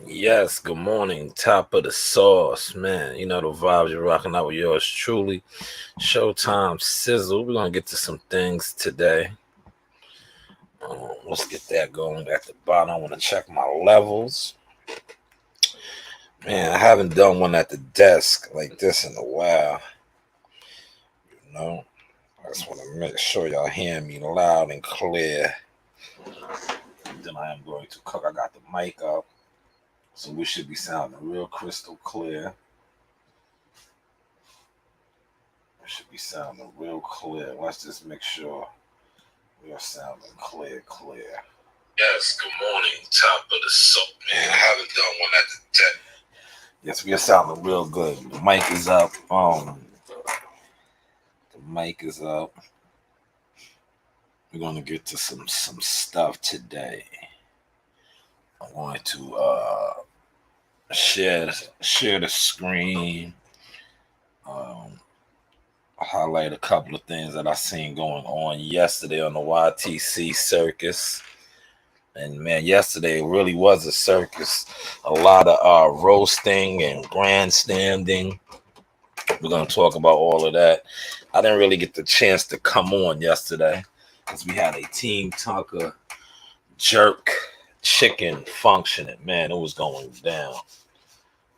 Yes, good morning. Top of the sauce, man. You know the vibes. You're rocking out with yours truly. Showtime Sizzle. We're gonna get to some things today. Let's get that going at the bottom. I want to check my levels. Man, I haven't done one at the desk like this in a while. You know, I just want to make sure y'all hear me loud and clear. Then I am going to cook. I got the mic up, so we should be sounding real crystal clear. It should be sounding real clear. Let's just make sure we are sounding clear. Yes, good morning. Top of the soap, man. I haven't done one at the deck. Yes, we are sounding real good. The mic is up. The mic is up. We're gonna get to some stuff today. I'm going to share the screen. Um, highlight a couple of things that I seen going on yesterday on the YTC circus. And man, yesterday really was a circus. A lot of roasting and grandstanding. We're gonna talk about all of that. I didn't really get the chance to come on yesterday because we had a Team Tucker jerk chicken functioning. Man, it was going down.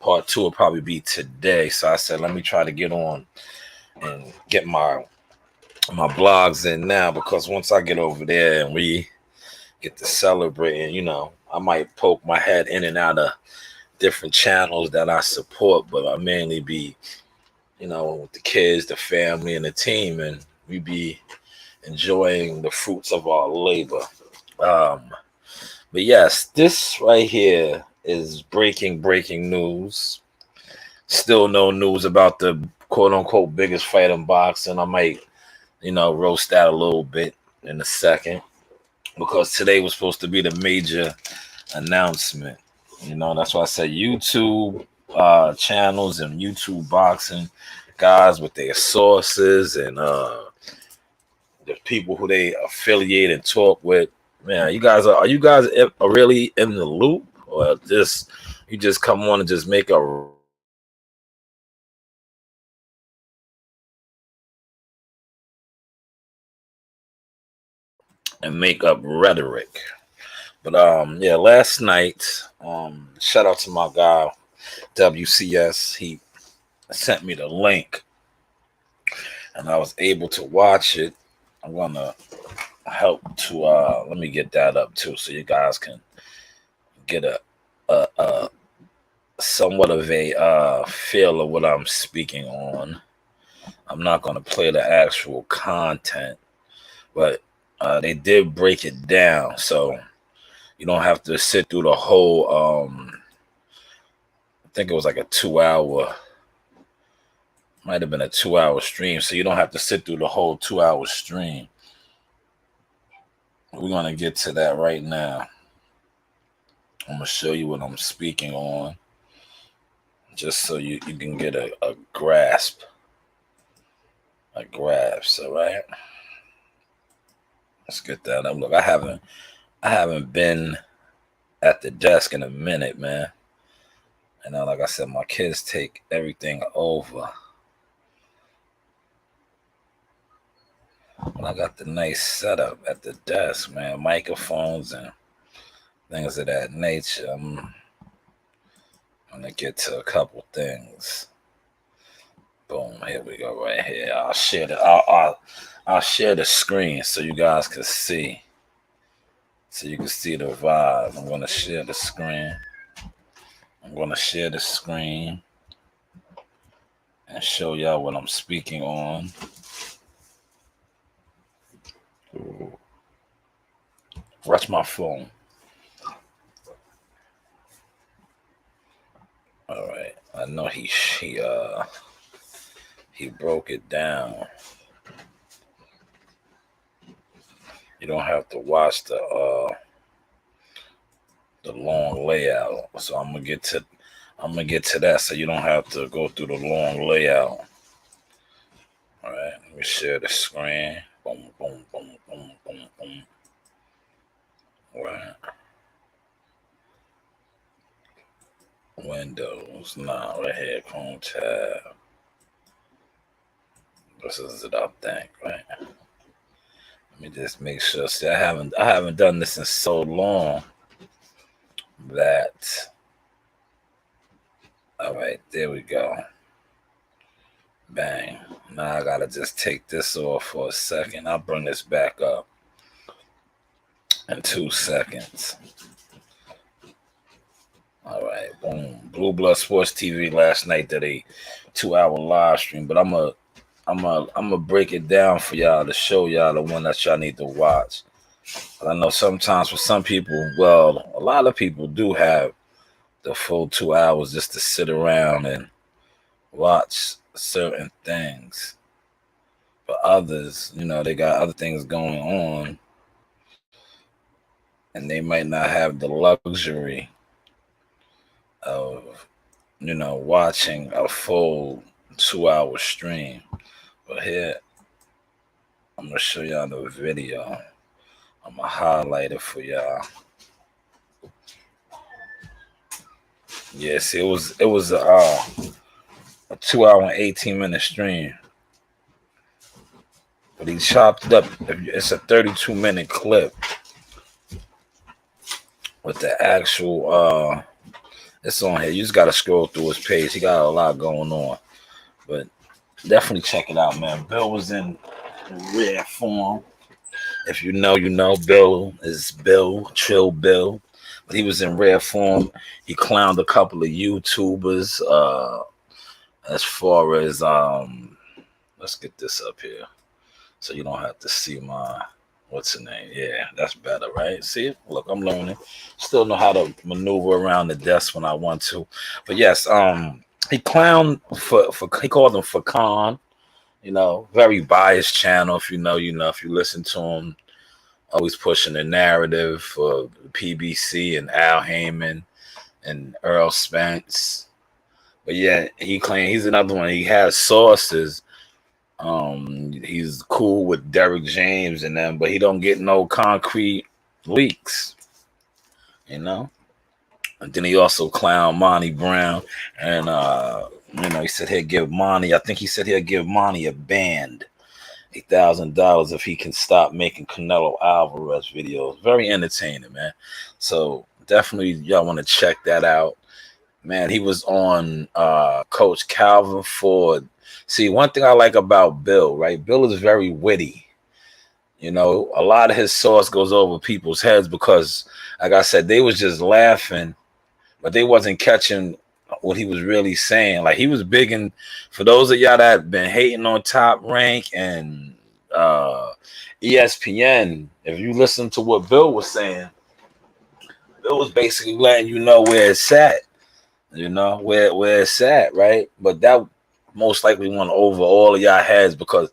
Part two will probably be today. So I said, let me try to get on and get my blogs in now, because once I get over there and we get to celebrating, I might poke my head in and out of different channels that I support, but I mainly be, with the kids, the family, and the team, and we be enjoying the fruits of our labor. Um, but yes, this right here is breaking news. Still no news about the quote unquote biggest fight in boxing. I might, roast that a little bit in a second, because today was supposed to be the major announcement. That's why I said YouTube channels and YouTube boxing guys with their sources and the people who they affiliate and talk with. Man, are you guys really in the loop, or just you just come on and just make a and make up rhetoric? But yeah, last night, shout out to my guy WCS. He sent me the link and I was able to watch it. I'm gonna help to let me get that up too, so you guys can get a somewhat of a feel of what I'm speaking on. I'm not gonna play the actual content, but they did break it down, so you don't have to sit through the whole. I think it was like a 2 hour. Might have been a 2 hour stream, so you don't have to sit through the whole 2 hour stream. We're gonna get to that right now. I'm gonna show you what I'm speaking on, just so you can get a grasp. A grasp, all right? Let's get that up. Look, I haven't been at the desk in a minute, man. And like I said, my kids take everything over. But I got the nice setup at the desk, man. Microphones and things of that nature. I'm gonna get to a couple things. Boom, here we go, right here. I'll share the screen so you guys can see. So you can see the vibe. I'm gonna share the screen. I'm gonna share the screen and show y'all what I'm speaking on. Watch my phone. All right. I know he broke it down. You don't have to watch the long layout. So I'm gonna get to that, so you don't have to go through the long layout. All right, let me share the screen. Boom, boom, boom, boom, boom, boom. All right. Windows. Nah, right here. Chrome tab. This is it, I think, right? Let me just make sure. See, I haven't done this in so long that. All right, there we go. Bang. Now I gotta just take this off for a second. I'll bring this back up in 2 seconds. All right, boom. Blue Blood Sports TV last night did a 2-hour live stream, but I'm gonna break it down for y'all to show y'all the one that y'all need to watch. I know sometimes for some people, well, a lot of people do have the full 2 hours just to sit around and watch certain things. But others, they got other things going on, and they might not have the luxury of, watching a full 2-hour stream. But here, I'm gonna show y'all the video. I'm gonna highlight it for y'all. Yes, it was a 2-hour and 18-minute stream, but he chopped it up. It's a 32-minute clip with the actual. It's on here. You just gotta scroll through his page. He got a lot going on, but definitely check it out, man. Bill was in rare form. If you know, you know. Bill is Bill, Trill Bill, but he was in rare form. He clowned a couple of YouTubers. As far as let's get this up here so you don't have to see my what's the name. Yeah, that's better, right? See, look, I'm learning. Still know how to maneuver around the desk when I want to. But yes, he clowned for he called him Fakan. Very biased channel. If you know, if you listen to him, always pushing the narrative for PBC and Al Heyman and Earl Spence. But yeah, he claimed he's another one. He has sources. He's cool with Derek James and them, but he don't get no concrete leaks. And then he also clowned Monty Brown, and he said he'll give Monty. I think he said he'll give Monty a band, $8,000 if he can stop making Canelo Alvarez videos. Very entertaining, man. So definitely y'all want to check that out. Man, he was on Coach Calvin Ford. See, one thing I like about Bill, right? Bill is very witty. A lot of his sauce goes over people's heads because, like I said, they was just laughing, but they wasn't catching what he was really saying. Like, he was big in, for those of y'all that been hating on Top Rank and ESPN, if you listen to what Bill was saying, Bill was basically letting you know where it's at. Where it's at, right? But that most likely went over all of y'all heads because,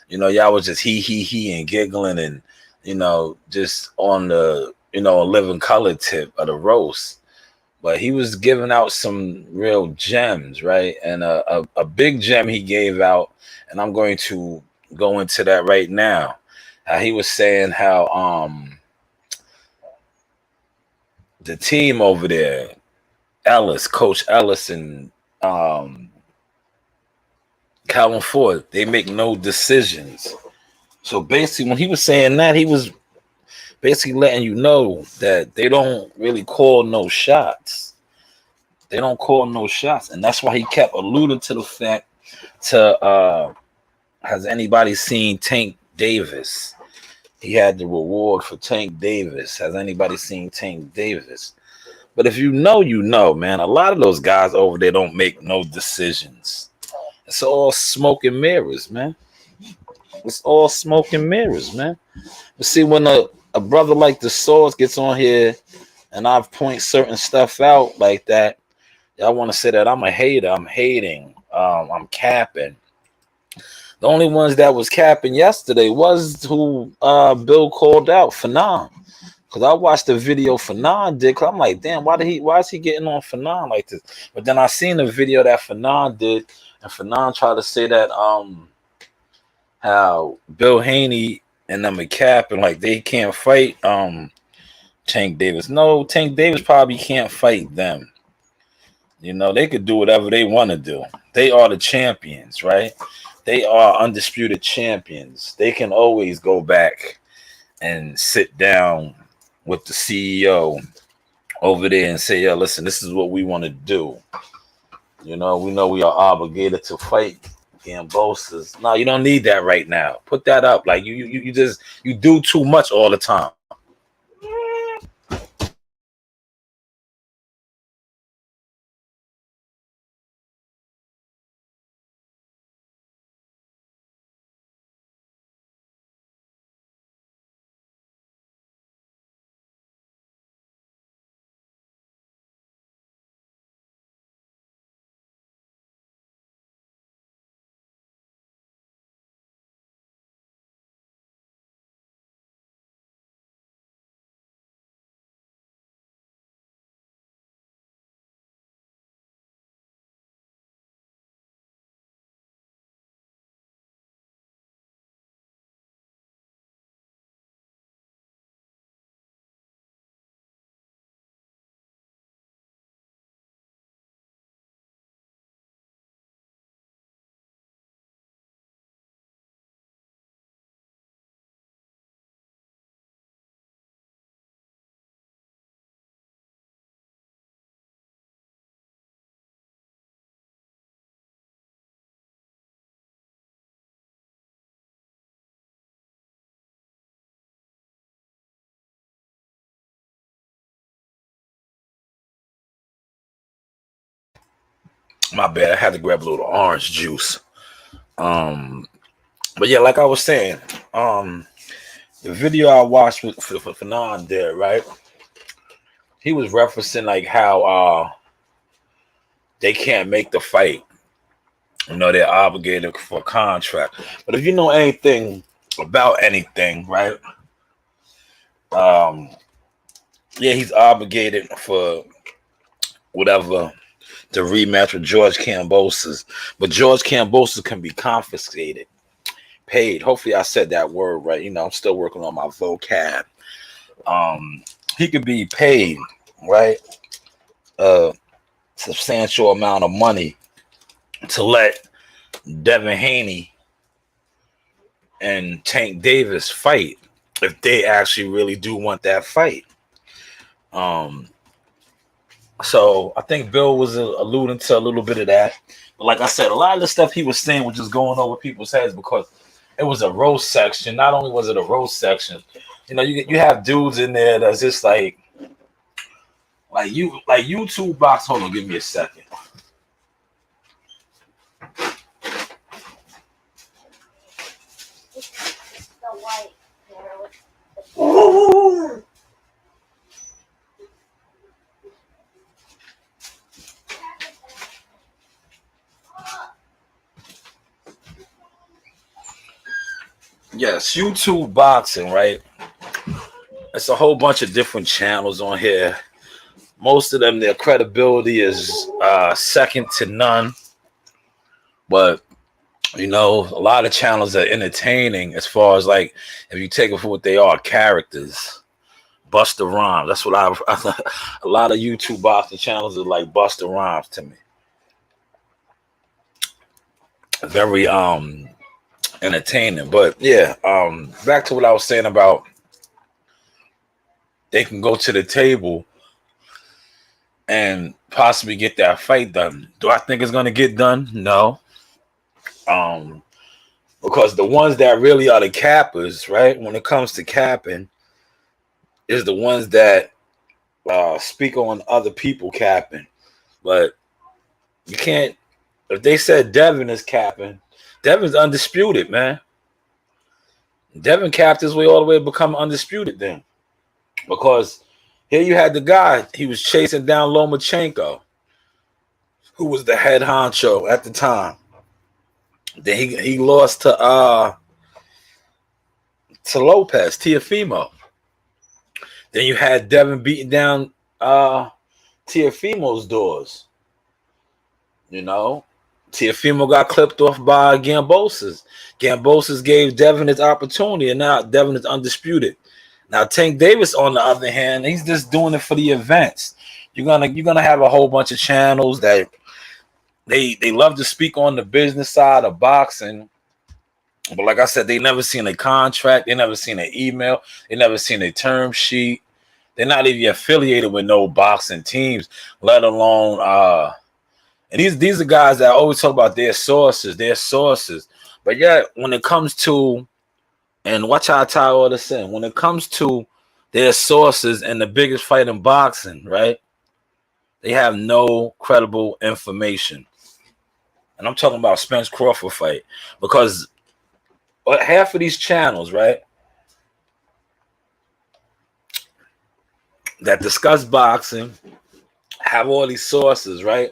y'all was just he and giggling and, just on the, living color tip of the roast. But he was giving out some real gems, right? And a big gem he gave out, and I'm going to go into that right now. He was saying how the team over there, Coach Ellis and Calvin Ford, they make no decisions. So basically, when he was saying that, he was basically letting you know that they don't really call no shots. They don't call no shots. And that's why he kept alluding to the fact has anybody seen Tank Davis? He had the reward for Tank Davis. Has anybody seen Tank Davis? But if you know, man, a lot of those guys over there don't make no decisions. It's all smoke and mirrors, man. It's all smoke and mirrors, man. But see, when a brother like the Source gets on here and I point certain stuff out like that, y'all want to say that I'm a hater. I'm hating. I'm capping. The only ones that was capping yesterday was who Bill called out, Fanon. Because I watched the video Fanon did. Cause I'm like, damn, why is he getting on Fanon like this? But then I seen the video that Fanon did, and Fanon tried to say that how Bill Haney and them are capping, like they can't fight Tank Davis. No, Tank Davis probably can't fight them. You know, they could do whatever they want to do. They are the champions, right? They are undisputed champions. They can always go back and sit down with the CEO over there and say, "Yeah, listen, this is what we want to do." You know we are obligated to fight Gambosas. No, you don't need that right now. Put that up. Like you do too much all the time. My bad. I had to grab a little orange juice. But yeah, like I was saying, the video I watched with for Fanon there, right? He was referencing like how they can't make the fight. You know, they're obligated for a contract. But if you know anything about anything, right? Yeah, he's obligated for whatever the rematch with George Kambosos. But George Kambosos can be confiscated, paid. Hopefully I said that word right. You know, I'm still working on my vocab. He could be paid, right? A substantial amount of money to let Devin Haney and Tank Davis fight if they actually really do want that fight. So I think Bill was alluding to a little bit of that. But like I said, a lot of the stuff he was saying was just going over people's heads because it was a roast section. Not only was it a roast section, you know, you have dudes in there that's just like YouTube box. Hold on, give me a second. Yes, YouTube boxing, right? It's a whole bunch of different channels on here. Most of them, their credibility is second to none. But you know, a lot of channels are entertaining as far as like if you take it for what they are, characters. Busta Rhymes. That's what a lot of YouTube boxing channels are like Busta Rhymes to me. Very entertaining. But yeah, back to what I was saying about they can go to the table and possibly get that fight done. Do I think it's gonna get done? No. Because the ones that really are the cappers, right? When it comes to capping, is the ones that speak on other people capping. But you can't, if they said Devin is capping, Devin's undisputed, man. Devin capped his way all the way to become undisputed then. Because here you had the guy, he was chasing down Lomachenko, who was the head honcho at the time. Then he lost to Lopez, Teofimo. Then you had Devin beating down Teofimo's doors. You know, Teofimo got clipped off by Gambosas. Gambosas gave Devin his opportunity, and now Devin is undisputed. Now, Tank Davis, on the other hand, he's just doing it for the events. You're gonna have a whole bunch of channels that they love to speak on the business side of boxing. But like I said, they never seen a contract, they never seen an email, they never seen a term sheet. They're not even affiliated with no boxing teams, let alone and these are guys that always talk about their sources. But yet when it comes to, and watch how I tie all this in, when it comes to their sources and the biggest fight in boxing, right? They have no credible information. And I'm talking about Spence Crawford fight, because half of these channels, right, that discuss boxing have all these sources, right?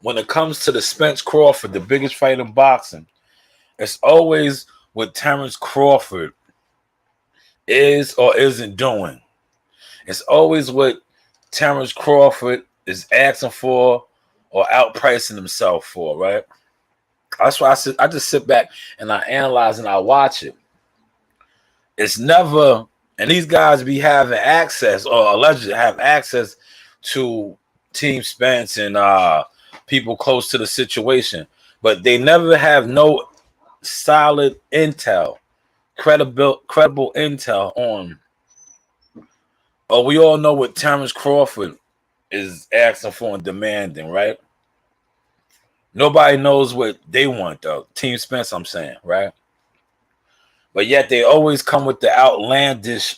When it comes to the Spence Crawford, the biggest fight in boxing, it's always what Terrence Crawford is or isn't doing. It's always what Terrence Crawford is asking for or outpricing himself for, right? That's why I just sit back and I analyze and I watch it. It's never, and these guys be having access or allegedly have access to Team Spence and people close to the situation, but they never have no solid intel, credible intel on. Oh, we all know what Terrence Crawford is asking for and demanding, right? Nobody knows what they want, though. Team Spence, I'm saying, right? But yet they always come with the outlandish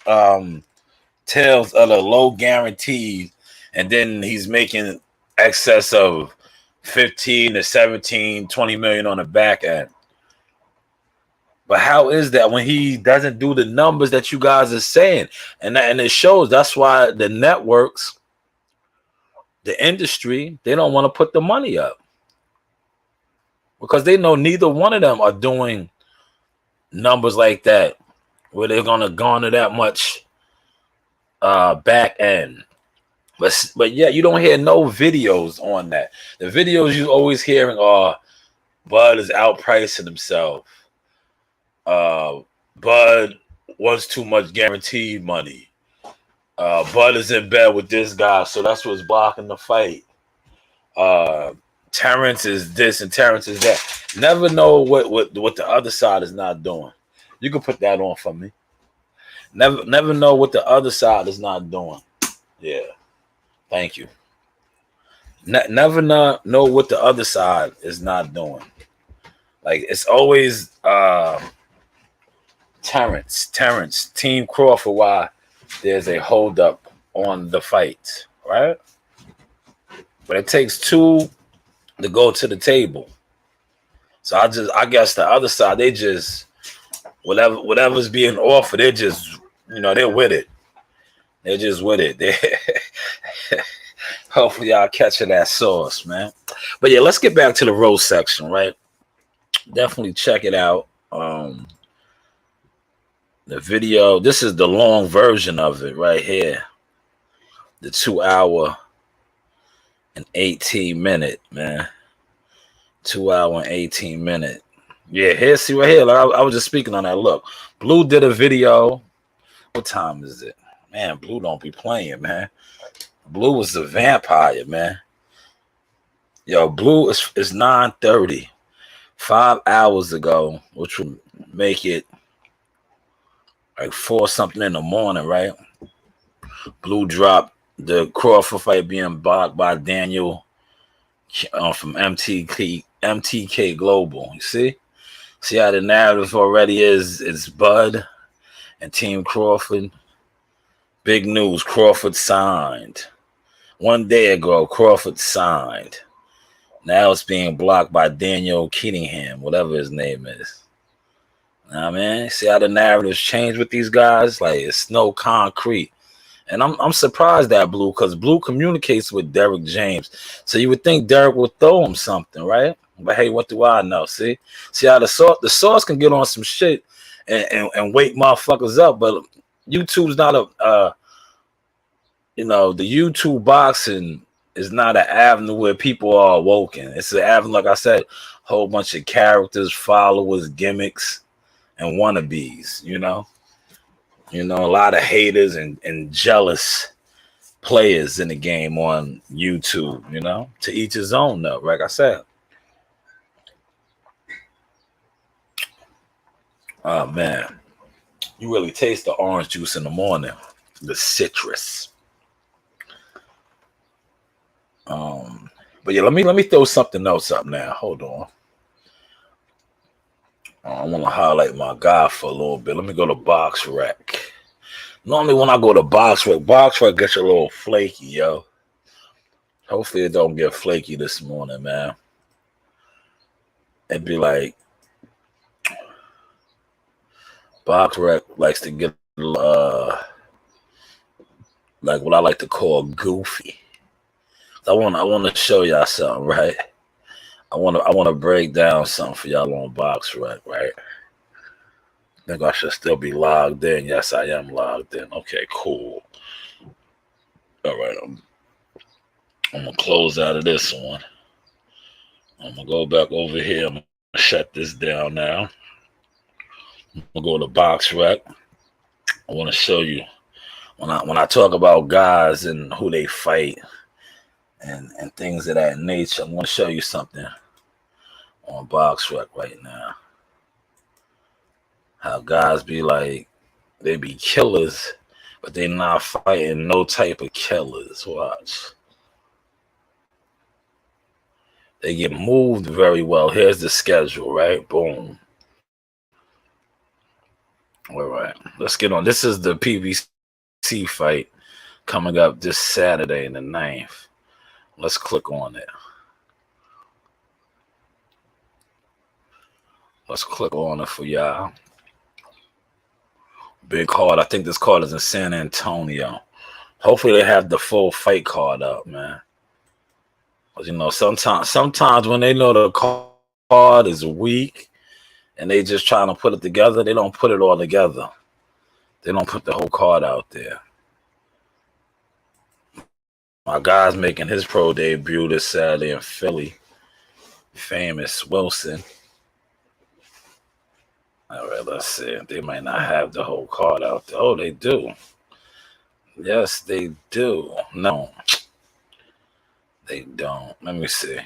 tales of the low guarantees, and then he's making excess of 15 to 17, 20 million on the back end. But how is that when he doesn't do the numbers that you guys are saying? And it shows. That's why the networks, the industry, they don't want to put the money up, because they know neither one of them are doing numbers like that where they're going to garner that much back end. But yeah, you don't hear no videos on that. The videos you always hearing are Bud is outpricing himself. Bud wants too much guaranteed money. Bud is in bed with this guy, so that's what's blocking the fight. Terrence is this and Terrence is that. Never know what the other side is not doing. You can put that on for me. Never know what the other side is not doing. Yeah. Thank you. Never know what the other side is not doing. Like, it's always Terrence, Team Crawford, why there's a holdup on the fight, right? But it takes two to go to the table. So I guess the other side, they just whatever's being offered, they're just, they're with it. They're just with it. Hopefully y'all catching that sauce, man. But yeah, let's get back to the roast section, right? Definitely check it out. The video, this is the long version of it right here. The 2 hour and 18 minute, man. 2 hour and 18 minute. Yeah, here, see right here. Like I was just speaking on that. Look, Blue did a video. What time is it? Man, Blue don't be playing, man. Blue was a vampire, man. Yo, Blue is 9:30. 5 hours ago, which would make it like 4 something in the morning, right? Blue dropped the Crawford fight being blocked by Daniel from MTK Global. You see how the narrative already is. It's Bud and Team Crawford. Big news, Crawford signed. 1 day ago, Crawford signed. Now it's being blocked by Daniel Kettingham, whatever his name is. Nah, man, see how the narratives change with these guys? Like, it's no concrete. And I'm surprised that Blue, because Blue communicates with Derek James. So you would think Derek would throw him something, right? But hey, what do I know? See how the source can get on some shit and wake motherfuckers up. But YouTube's not the YouTube boxing is not an avenue where people are awoken. It's an avenue, like I said, whole bunch of characters, followers, gimmicks, and wannabes, a lot of haters and jealous players in the game on YouTube, you know, to each his own though, like I said. Oh man, you really taste the orange juice in the morning, the citrus. But yeah, let me throw something else up now. Hold on. I want to highlight my guy for a little bit. Let me go to Box Rec. Normally when I go to Box Rec gets a little flaky, yo. Hopefully it don't get flaky this morning, man. It'd be like Box Rec likes to get like what I like to call goofy. I want to show y'all something, right? I want to break down something for y'all on Box Rec, right? I think I should still be logged in. Yes, I am logged in. Okay, cool. All right, I'm gonna close out of this one. I'm gonna go back over here. I'm gonna shut this down now. I'm gonna go to Box Rec. I want to show you when I talk about guys and who they fight and things of that nature. I'm gonna show you something on Box Rec right now. How guys be like, they be killers, but they not fighting no type of killers. Watch. They get moved very well. Here's the schedule, right? Boom. All right, let's get on. This is the PBC fight coming up this Saturday in the 9th. Let's click on it. Let's click on it for y'all. Big card. I think this card is in San Antonio. Hopefully they have the full fight card up, man. Because, you know, sometimes when they know the card is weak and they just trying to put it together, they don't put it all together. They don't put the whole card out there. My guy's making his pro debut this Saturday in Philly. Famous Wilson. All right, let's see. They might not have the whole card out there. Oh, they do. Yes, they do. No, they don't. Let me see.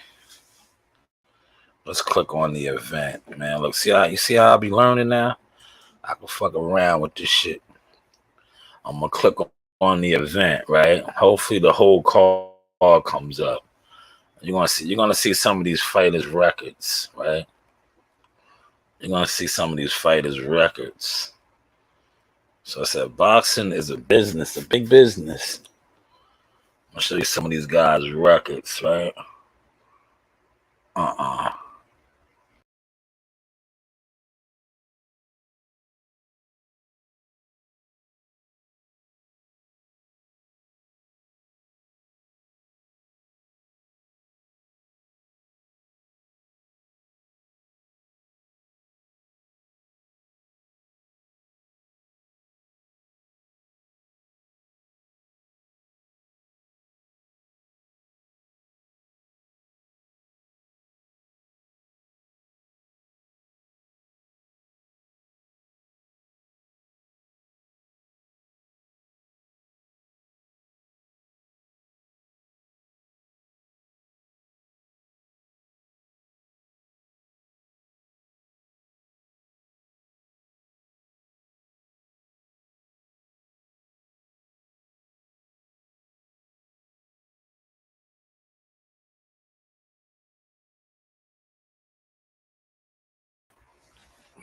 Let's click on the event, man. Look, you see how I be learning now? I can fuck around with this shit. I'm gonna click on the event, right? Hopefully the whole card comes up. You're gonna see some of these fighters' records, right? You're gonna see some of these fighters' records. So I said, boxing is a business, a big business. I'll show you some of these guys' records, right?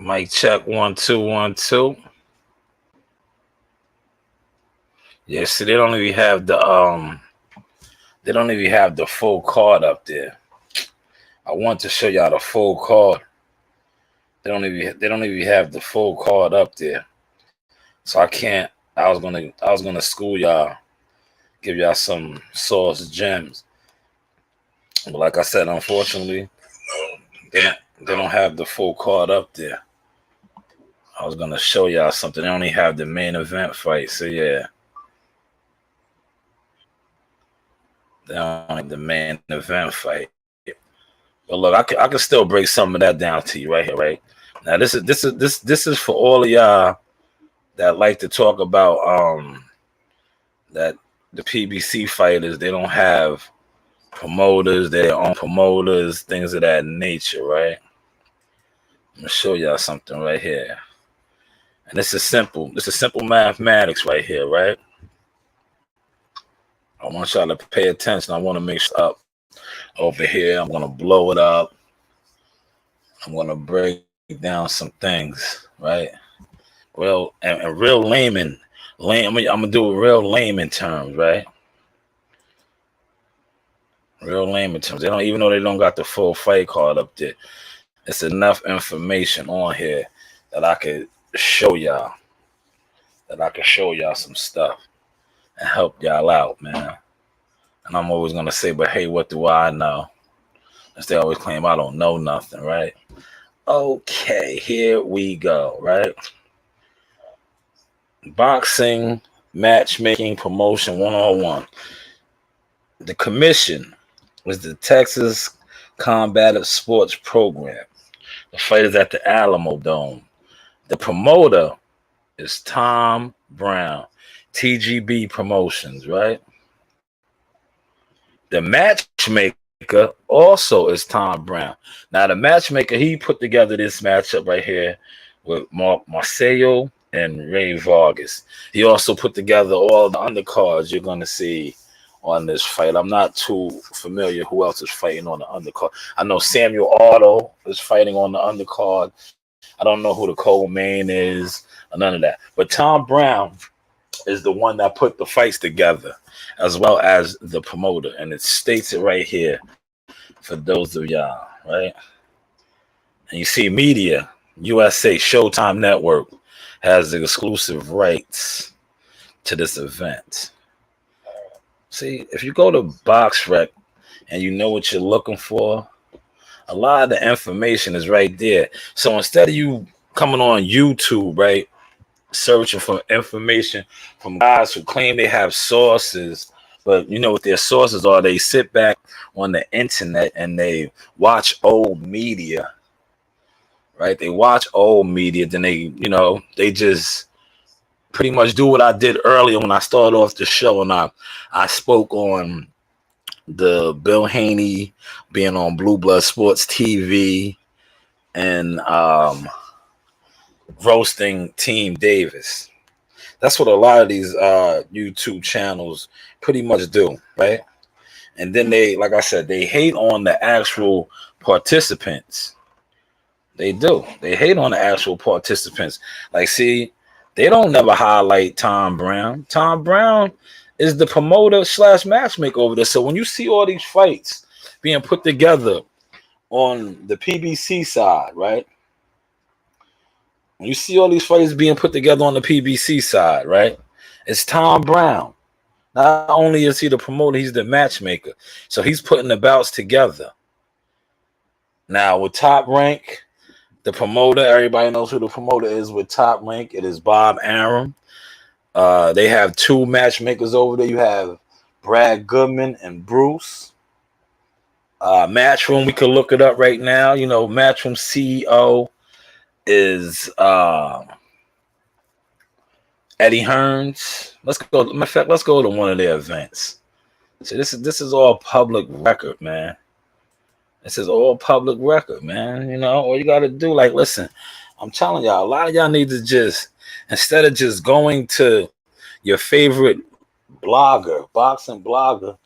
Mic check 1 2 1 2. Yeah, see, they don't even have the full card up there. I want to show y'all the full card. They don't even have the full card up there. So I can't. I was gonna school y'all, give y'all some source gems. But like I said, unfortunately, they don't have the full card up there. I was gonna show y'all something. They only have the main event fight. So yeah. They don't have the main event fight. But look, I can still break some of that down to you right here, right? Now this is for all of y'all that like to talk about that the PBC fighters, they don't have promoters, their own promoters, things of that nature, right? I'm gonna show y'all something right here. And this is simple. This is simple mathematics right here, right? I want y'all to pay attention. I want to make sure up over here. I'm gonna blow it up. I'm gonna break down some things, right? Well, and real layman, I'm gonna do it real layman terms, right? Real layman terms. They don't even know they don't got the full fight card up there. It's enough information on here that I could show y'all. That I could show y'all some stuff and help y'all out, man. And I'm always gonna say, but hey, what do I know? As they always claim I don't know nothing, right? Okay, here we go, right? Boxing, matchmaking, promotion 101. The commission was the Texas Combative Sports Program. The fight is at the Alamo Dome. The promoter is Tom Brown, TGB Promotions, right? The matchmaker also is Tom Brown. Now, the matchmaker, he put together this matchup right here with Marcelo and Ray Vargas. He also put together all the undercards you're going to see on this fight. I'm not too familiar who else is fighting on the undercard. I know Samuel Otto is fighting on the undercard. I don't know who the co-main is, or none of that. But Tom Brown is the one that put the fights together, as well as the promoter. And it states it right here for those of y'all, right? And you see media, USA, Showtime Network has the exclusive rights to this event. See, if you go to BoxRec and you know what you're looking for, a lot of the information is right there. So instead of you coming on YouTube, right, searching for information from guys who claim they have sources, but you know what their sources are, they sit back on the internet and they watch old media, right? They watch old media, then they just pretty much do what I did earlier when I started off the show, and I spoke on the Bill Haney being on Blue Blood Sports TV and roasting Team Davis. That's what a lot of these YouTube channels pretty much do, right? And then they, like I said, they hate on the actual participants. They do. They hate on the actual participants. Like, see, they don't never highlight Tom Brown. Tom Brown is the promoter / matchmaker over there. So when you see all these fights being put together on the PBC side, right? When you see all these fights being put together on the PBC side, right? It's Tom Brown. Not only is he the promoter, he's the matchmaker. So he's putting the bouts together. Now with Top Rank, the promoter, everybody knows who the promoter is with Top Rank. It is Bob Arum. They have two matchmakers over there. You have Brad Goodman and Bruce. Matchroom, we can look it up right now. You know, Matchroom CEO is Eddie Hearns. Let's go. In fact, let's go to one of their events. So this is all public record, man. This is all public record, man. You know, all you got to do, like, listen, I'm telling y'all, a lot of y'all need to just, instead of just going to your favorite blogger, boxing blogger,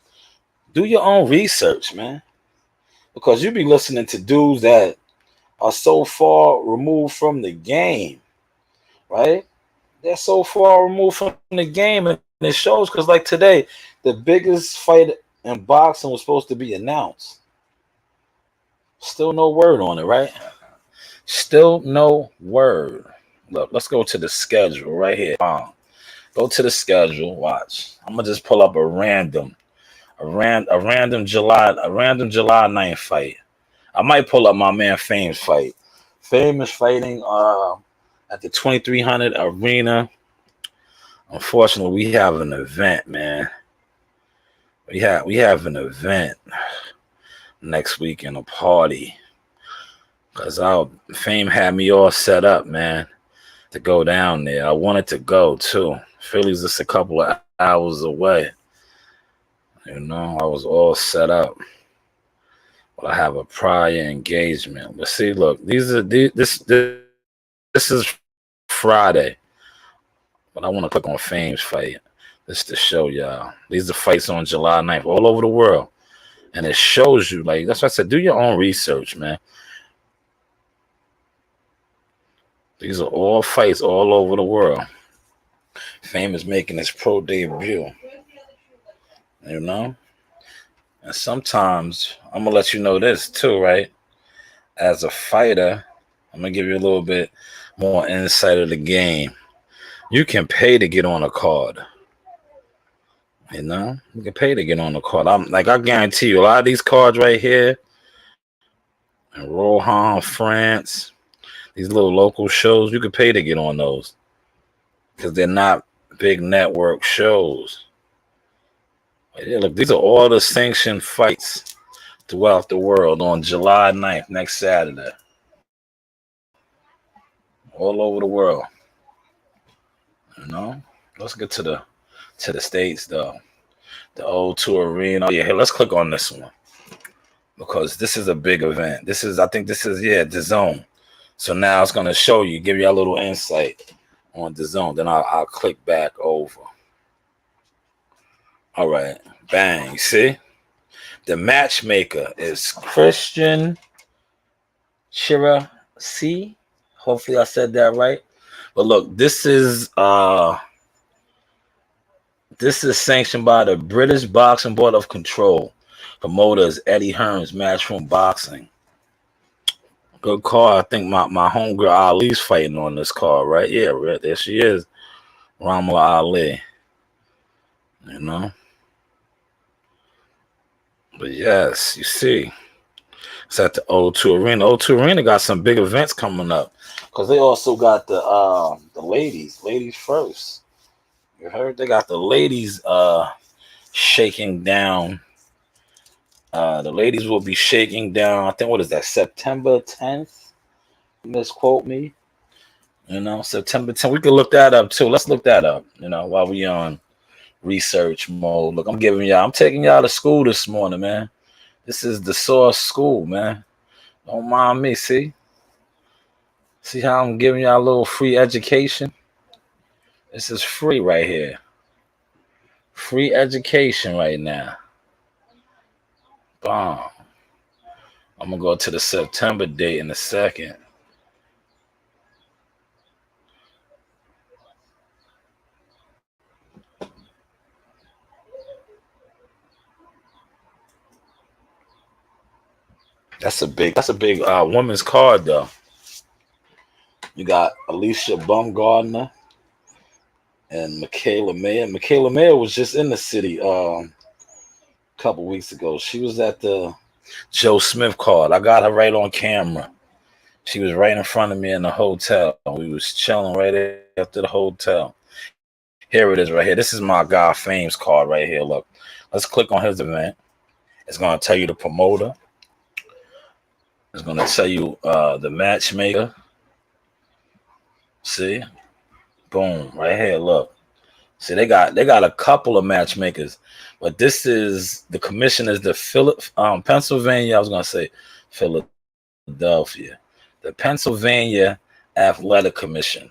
do your own research, man. Because you be listening to dudes that are so far removed from the game, right? They're so far removed from the game, and it shows. Because like today, the biggest fight in boxing was supposed to be announced. Still no word on it, right? Still no word. Look, let's go to the schedule right here. Go to the schedule. Watch. I'm gonna just pull up a random July 9th fight. I might pull up my man Fame's fight. Fame is fighting at the 2300 arena. Unfortunately, we have an event, man. We have an event next week in a party. Because our Fame had me all set up, man, to go down there. I wanted to go too. Philly's just a couple of hours away. You know, I was all set up. But I have a prior engagement. But see, look, this is Friday. But I want to click on Fame's fight. This to show y'all. These are fights on July 9th all over the world. And it shows you, like, that's why I said, do your own research, man. These are all fights all over the world. Fame is making his pro debut. You know? And sometimes, I'm going to let you know this too, right? As a fighter, I'm going to give you a little bit more insight of the game. You can pay to get on a card. You know? You can pay to get on the card. I guarantee you, a lot of these cards right here in Rohan, France, these little local shows, you can pay to get on those. Because they're not big network shows. Yeah, look, these are all the sanctioned fights throughout the world on July 9th, next Saturday. All over the world. You know? Let's get to the States though. The O2 Arena. Oh, yeah, here, let's click on this one. Because this is a big event. I think this is the zone. So now it's gonna show you, give you a little insight on the zone. Then I'll click back over. All right, bang. See, the matchmaker is Christian Shira C. Hopefully I said that right. But look, this is sanctioned by the British Boxing Board of Control. Promoters Eddie Hearns, Matchroom Boxing. Good card. I think my homegirl Ali's fighting on this card, right? Yeah, right there she is. Ramla Ali. You know? But yes, you see. It's at the O2 Arena. O2 Arena got some big events coming up. Because they also got the ladies. Ladies first. You heard? They got the ladies shaking down. The ladies will be shaking down. I think, what is that? September 10th? Misquote me. You know, September 10th. We can look that up too. Let's look that up, you know, while we on research mode. Look, I'm taking y'all to school this morning, man. This is the Source School, man. Don't mind me, see? See how I'm giving y'all a little free education? This is free right here. Free education right now. Bomb. I'm going to go to the September date in a second. That's a big women's card though. You got Alicia Baumgardner and Michaela Mayer. Michaela Mayer was just in the city a couple weeks ago. She was at the Joe Smith card. I got her right on camera. She was right in front of me in the hotel. We was chilling right after the hotel. Here it is right here. This is my guy Fame's card right here. Look, let's click on his event. It's going to tell you the promoter. It's going to tell you the matchmaker. See? Boom. Right here. Look. See, they got a couple of matchmakers. But this is the commission is the Pennsylvania. I was going to say Philadelphia. The Pennsylvania Athletic Commission.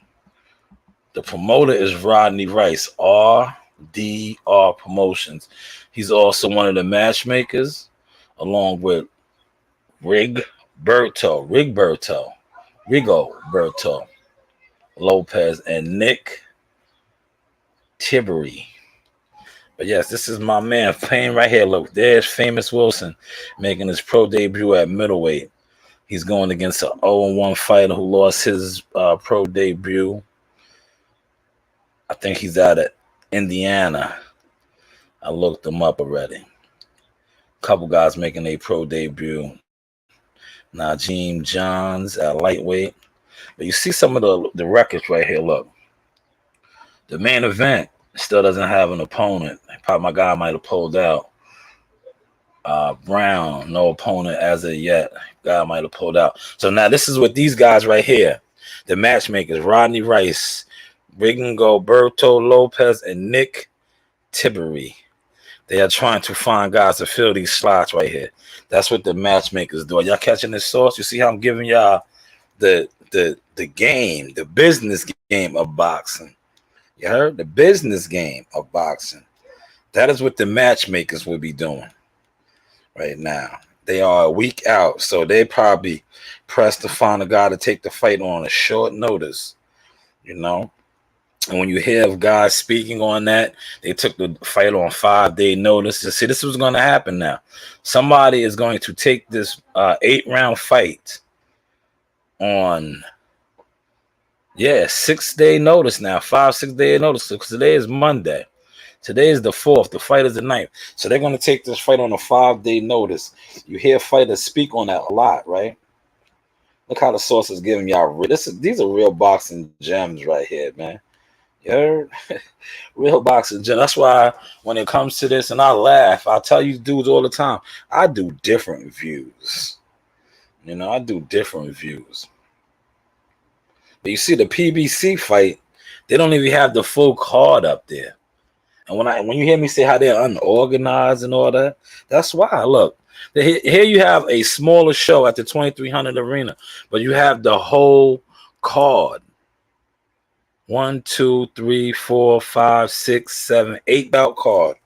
The promoter is Rodney Rice, RDR Promotions. He's also one of the matchmakers, along with Rigoberto Lopez, and Nick Tiberi. But yes, this is my man, Fame right here. Look, there's Famous Wilson making his pro debut at middleweight. He's going against an 0-1 fighter who lost his pro debut. I think he's out of Indiana. I looked him up already. A couple guys making a pro debut. Najim Johns at lightweight. But you see some of the records right here. Look. The main event still doesn't have an opponent. Probably my guy might have pulled out. Brown, no opponent as of yet. Guy might have pulled out. So now this is what these guys right here. The matchmakers, Rodney Rice, Rigoberto Lopez, and Nick Tiberi. They are trying to find guys to fill these slots right here. That's what the matchmakers do. Y'all catching this sauce? You see how I'm giving y'all the game, the business game of boxing. You heard? The business game of boxing. That is what the matchmakers will be doing right now. They are a week out, so they probably pressed to find a guy to take the fight on a short notice, you know. And when you hear of guys speaking on that, they took the fight on 5-day notice. And see, this is going to happen now. Somebody is going to take this 8-round fight on, 6-day notice now, 5-6 day notice. Because today is Monday. Today is the 4th. The fight is the 9th. So they're going to take this fight on a 5-day notice. You hear fighters speak on that a lot, right? Look how the source is giving y'all. These are real boxing gems right here, man. You heard? Real boxing gem. That's why when it comes to this, and I laugh, I tell you dudes all the time, I do different views. You know, I do different views. But you see the PBC fight, they don't even have the full card up there. And when you hear me say how they're unorganized and all that, that's why. Look, here you have a smaller show at the 2300 Arena, but you have the whole card. 1, 2, 3, 4, 5, 6, 7, 8 bout card.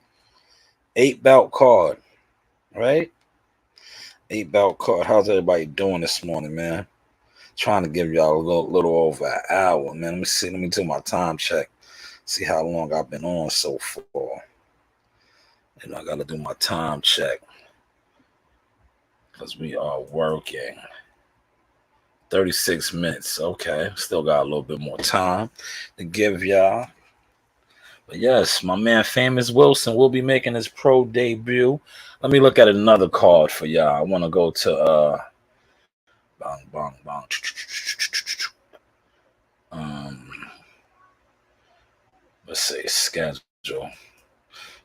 8 bout card. Right? 8 bout card. How's everybody doing this morning, man? Trying to give y'all a little over an hour, man. Let me see. Let me do my time check. See how long I've been on so far. You know, I got to do my time check because we are working. 36 minutes. Okay. Still got a little bit more time to give y'all. But yes, my man Famous Wilson will be making his pro debut. Let me look at another card for y'all. I want to go to bang, bang, bang. Let's see, schedule.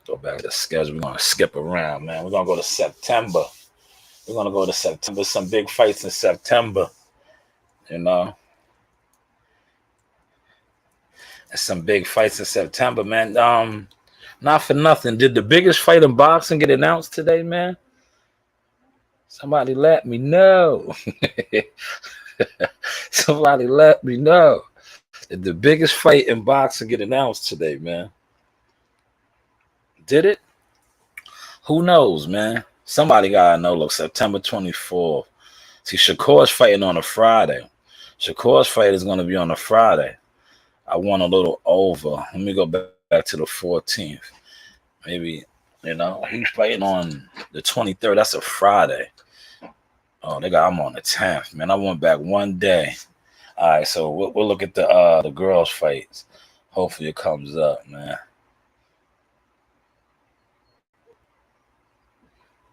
Go back to the schedule. We're going to skip around, man. We're going to go to September. We're going to go to September. Some big fights in September. You know, and some big fights in September, man. Not for nothing. Did the biggest fight in boxing get announced today, man? Somebody let me know. Somebody let me know. Did the biggest fight in boxing get announced today, man? Did it? Who knows, man? Somebody gotta know. Look, September 24th. See, Shakur's fighting on a Friday. Shakur's fight is going to be on a Friday. I want a little over. Let me go back to the 14th. Maybe, you know, he's fighting on the 23rd. That's a Friday. Oh, I'm on the 10th, man. I went back one day. All right, so we'll look at the girls' fights. Hopefully it comes up, man.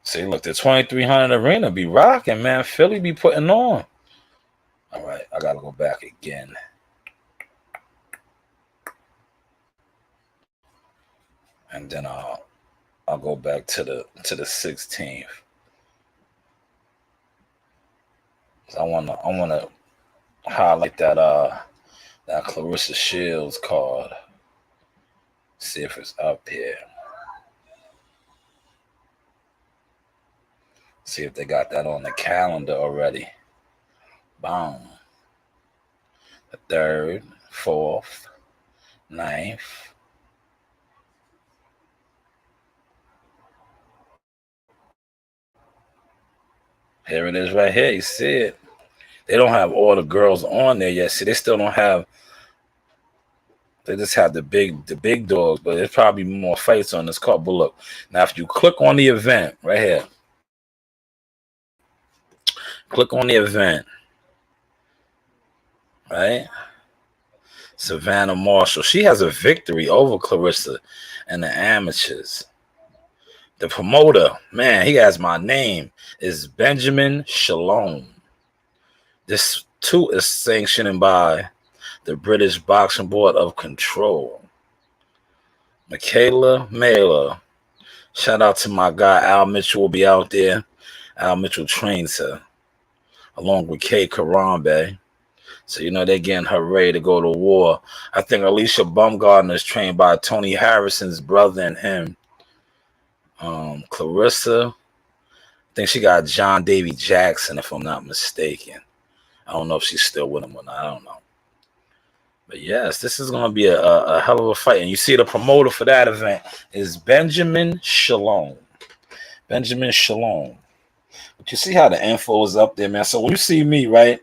See, look, the 2300 Arena be rocking, man. Philly be putting on. All right, I gotta go back again. And then I'll go back to the 16th. I wanna highlight that Clarissa Shields card. See if it's up here. See if they got that on the calendar already. Boom. The 3rd, 4th, 9th. Here it is right here. You see it. They don't have all the girls on there yet. See, they still don't have. They just have the big dogs, but there's probably more fights on this card. But look, now if you click on the event right here, click on the event, right? Savannah Marshall. She has a victory over Clarissa and the amateurs. The promoter, man, he has my name, is Benjamin Shalom. This too is sanctioned by the British Boxing Board of Control. Michaela Mailer. Shout out to my guy Al Mitchell will be out there. Al Mitchell trains her along with Kay Karambe. So, you know, they're getting her ready to go to war. I think Alicia Baumgartner is trained by Tony Harrison's brother and him. Clarissa, I think she got John Davy Jackson, if I'm not mistaken. I don't know if she's still with him or not. I don't know. But yes, this is going to be a hell of a fight. And you see the promoter for that event is Benjamin Shalom. Benjamin Shalom. But you see how the info is up there, man. So when you see me, right,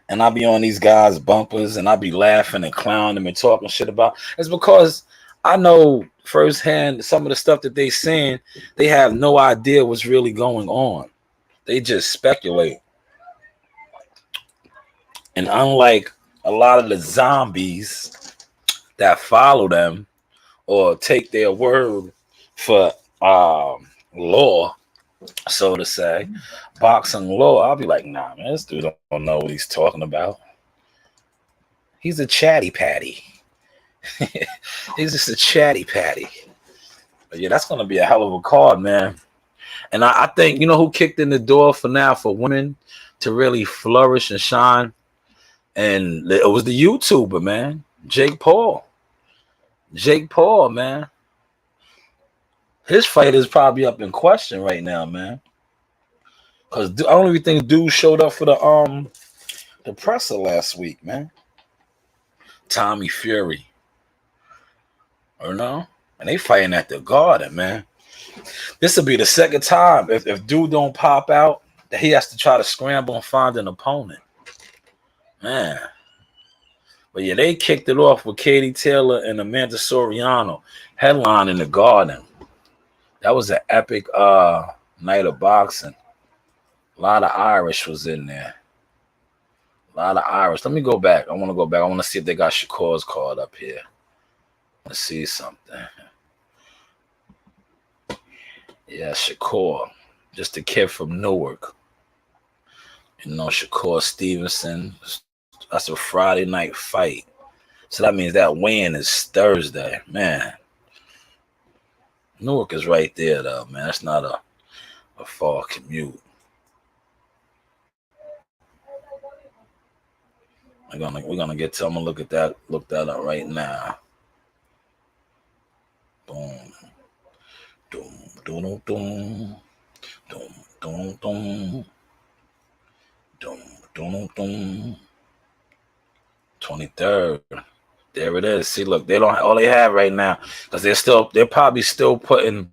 and I be on these guys' bumpers and I be laughing and clowning them and talking shit about, it's because I know firsthand some of the stuff that they saying, they have no idea what's really going on. They just speculate. And unlike a lot of the zombies that follow them or take their word for law, so to say, boxing law, I'll be like, nah, man, this dude don't know what he's talking about. He's a chatty patty. He's just a chatty patty. But yeah, that's going to be a hell of a card, man. And I think, you know who kicked in the door for now for women to really flourish and shine? And it was the YouTuber, man. Jake Paul. Jake Paul, man. His fight is probably up in question right now, man. Because I don't even think dude showed up for the presser last week, man. Tommy Fury. Or no? And they fighting at the Garden, man. This will be the second time if dude don't pop out that he has to try to scramble and find an opponent. Man. But yeah, they kicked it off with Katie Taylor and Amanda Soriano headline in the Garden. That was an epic night of boxing. A lot of Irish was in there. A lot of Irish. Let me go back. I want to go back. I want to see if they got Shakur's card up here. Let's see something. Yeah, Shakur. Just a kid from Newark. You know, Shakur Stevenson. That's a Friday night fight. So that means that weigh-in is Thursday. Man. Newark is right there, though, man. That's not a far commute. We're gonna get to. I'm gonna look that up right now. Boom. Doom, doom, doom, doom, doom, doom, doom, doom, doom. 23rd. There it is. See, look, they don't all they have right now because they're probably still putting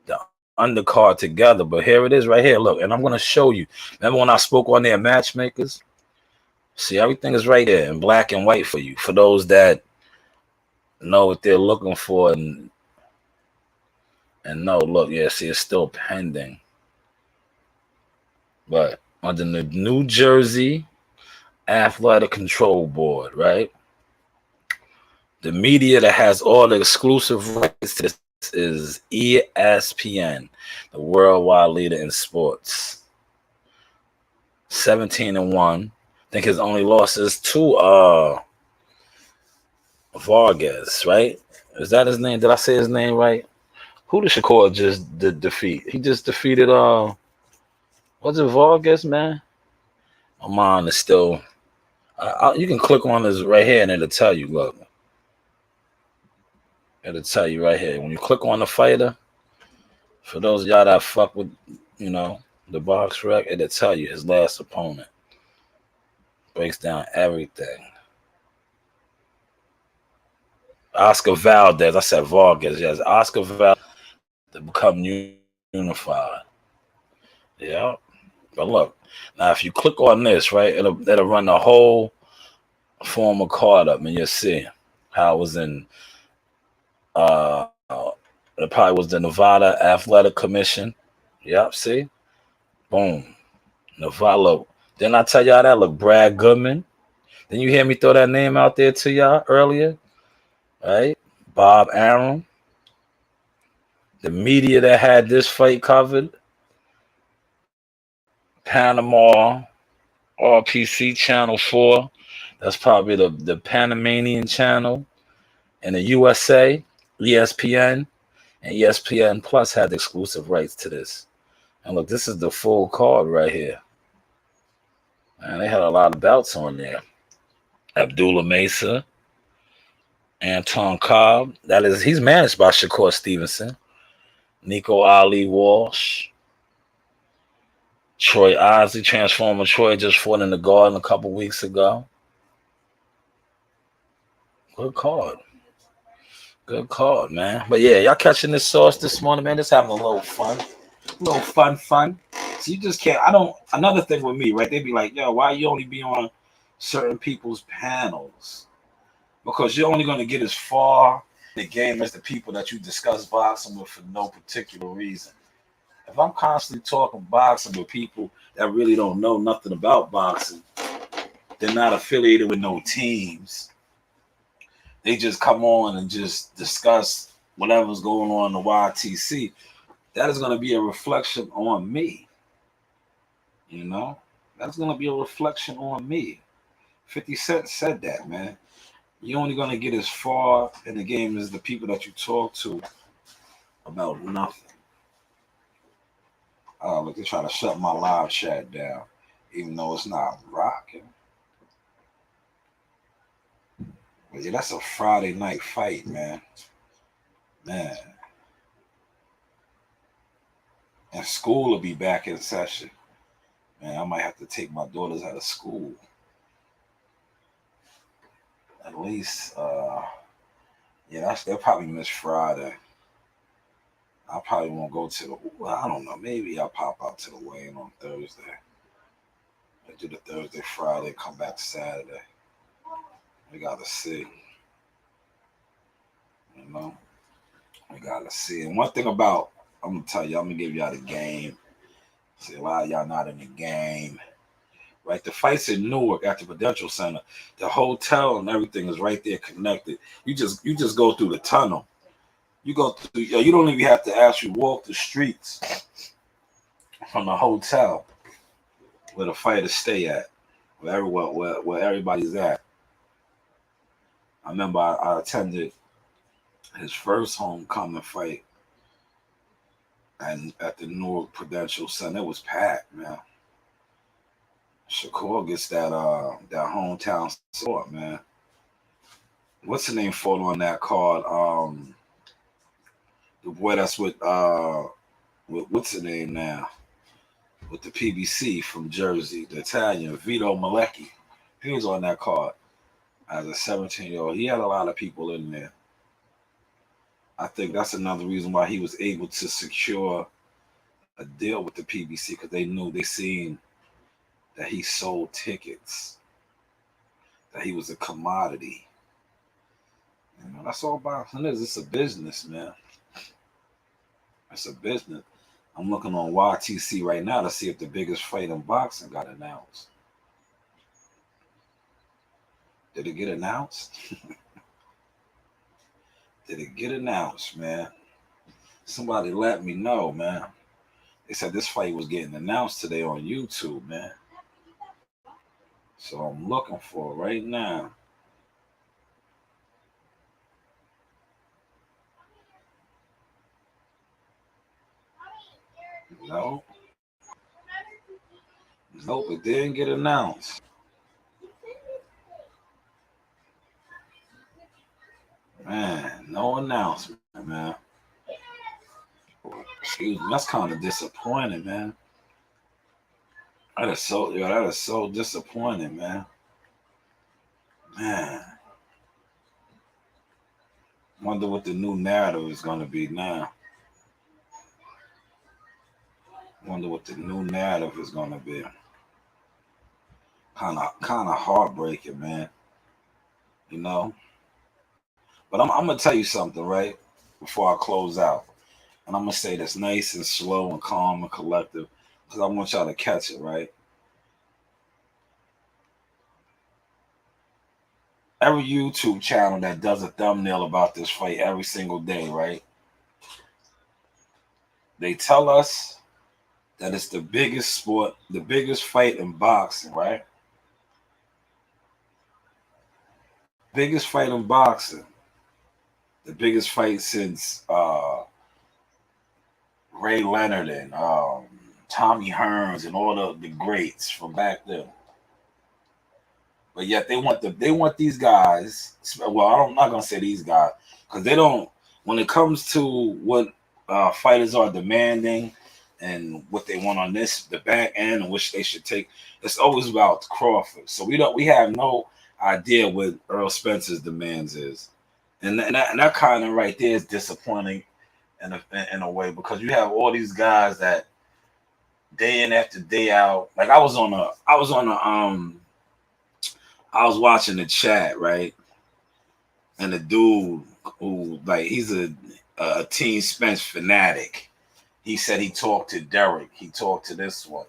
the undercard together. But here it is right here. Look, and I'm gonna show you. Remember when I spoke on their matchmakers? See, everything is right there in black and white for you. For those that know what they're looking for and no, look, yeah, see, it's still pending. But under the New Jersey Athletic Control Board, right? The media that has all the exclusive rights to this is ESPN, the worldwide leader in sports. 17-1. I think his only loss is to Vargas, right? Is that his name? Did I say his name right? Who did Shakur just defeat? He just defeated was it Vargas, man? My mind is still. You can click on this right here and it'll tell you. Look, it'll tell you right here when you click on the fighter. For those of y'all that fuck with, you know, the box rec, it'll tell you his last opponent. Breaks down everything. Oscar Valdez. I said Vargas. Yes, Oscar Valdez to become unified. Yeah. But look, now if you click on this, right, it'll run the whole former card up, and you'll see how it was in. It probably was the Nevada Athletic Commission. Yep. See, boom, Nevada. Look, didn't I tell y'all that? Look, Brad Goodman. Didn't you hear me throw that name out there to y'all earlier? Right, Bob Arum. The media that had this fight covered. Panama, RPC Channel 4. That's probably the Panamanian channel. And the USA, ESPN, and ESPN Plus had the exclusive rights to this. And look, this is the full card right here. And they had a lot of belts on there. Abdullah Mesa, Anton Cobb. He's managed by Shakur Stevenson. Nico Ali Walsh. Troy Osley, Transformer Troy, just fought in the Garden a couple weeks ago. Good card. Good card, man. But yeah, y'all catching this sauce this morning, man. Just having a little fun. A little fun. So you just can't. Another thing with me, right? They be like, yo, why you only be on certain people's panels? Because you're only going to get as far in the game as the people that you discuss boxing with for no particular reason. If I'm constantly talking boxing with people that really don't know nothing about boxing, they're not affiliated with no teams. They just come on and just discuss whatever's going on in the YTC. That is going to be a reflection on me. You know, that's going to be a reflection on me. 50 Cent said that, man. You're only going to get as far in the game as the people that you talk to about nothing. Look, they try to shut my live chat down, even though it's not rocking. But yeah, that's a Friday night fight, man. Man. And school will be back in session. Man, I might have to take my daughters out of school. At least, they'll probably miss Friday. I probably won't go to I don't know. Maybe I'll pop out to the Wayne on Thursday. I do the Thursday, Friday, come back Saturday. We gotta see. You know? We gotta see. And one thing about, I'm gonna tell you, I'm gonna give y'all the game. See, a lot of y'all not in the game. Right? The fight's in Newark at the Prudential Center. The hotel and everything is right there connected. You just go through the tunnel. You go through, you don't even have to actually walk the streets from the hotel where the fighters stay at, where everybody's at. I remember I attended his first homecoming fight and at the Newark Prudential Center. It was packed, man. Shakur gets that hometown support, man. What's the name fought on that card? The boy that's with what's the name now? With the PBC from Jersey, the Italian, Vito Malecki. He was on that card as a 17-year-old. He had a lot of people in there. I think that's another reason why he was able to secure a deal with the PBC, because they seen that he sold tickets, that he was a commodity. You know, that's all boxing is. It's a business, man. It's a business. I'm looking on YTC right now to see if the biggest fight in boxing got announced. Did it get announced? Did it get announced, man? Somebody let me know, man. They said this fight was getting announced today on YouTube, man. So I'm looking for it right now. Nope, it didn't get announced. Man, no announcement, man. Excuse me, that's kind of disappointing, man. That is so disappointing, man. Man. Wonder what the new narrative is gonna be now. Wonder what the new narrative is gonna be. Kind of heartbreaking, man. You know. But I'm gonna tell you something, right? Before I close out, and I'm gonna say this nice and slow and calm and collective, because I want y'all to catch it, right? Every YouTube channel that does a thumbnail about this fight every single day, right? They tell us that it's the biggest sport, the biggest fight in boxing, right? Biggest fight in boxing. The biggest fight since Ray Leonard and Tommy Hearns and all the greats from back then. But yet they want these guys. Well, I'm not gonna say these guys, because they don't. When it comes to what fighters are demanding and what they want on the back end and which they should take. It's always about Crawford. So we have no idea what Earl Spencer's demands is, and that kind of right there is disappointing in a way, because you have all these guys that day in after day out. Like I was watching the chat, right, and the dude who, like, he's a Team Spence fanatic. He said he talked to Derek. He talked to this one.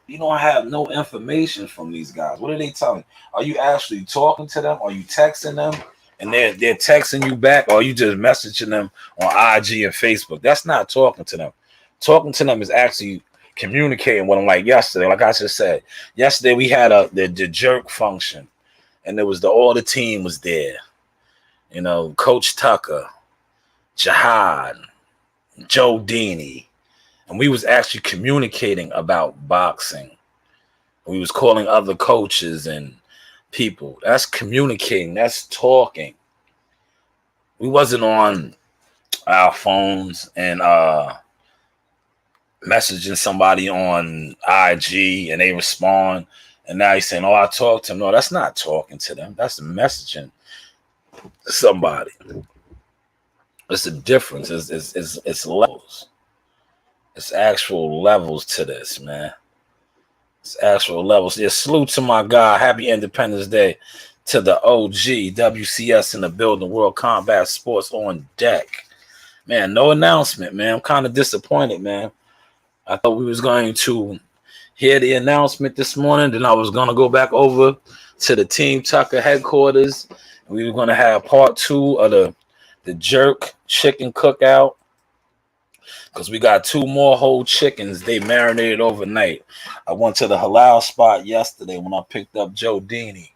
You don't have no information from these guys. What are they telling? Are you actually talking to them? Are you texting them? And they're texting you back, or are you just messaging them on IG and Facebook? That's not talking to them. Talking to them is actually communicating with them. Like yesterday, like I just said, yesterday we had the jerk function, and there was all the team was there. You know, Coach Tucker, Jihad, Joe Dini, and we was actually communicating about boxing. We was calling other coaches and people. That's communicating. That's talking. We wasn't on our phones and messaging somebody on IG and they respond, and now you're saying, "Oh, I talked to them." No, that's not talking to them. That's messaging somebody. It's a difference. It's levels. It's actual levels to this, man. It's actual levels. Yeah, salute to my guy. Happy Independence Day to the OG WCS in the building. World Combat Sports on deck. Man, no announcement, man. I'm kind of disappointed, man. I thought we was going to hear the announcement this morning. Then I was going to go back over to the Team Tucker headquarters. And we were going to have part 2 of the jerk chicken cookout, because we got 2 more whole chickens. They marinated overnight. I went to the halal spot yesterday when I picked up Joe Dini,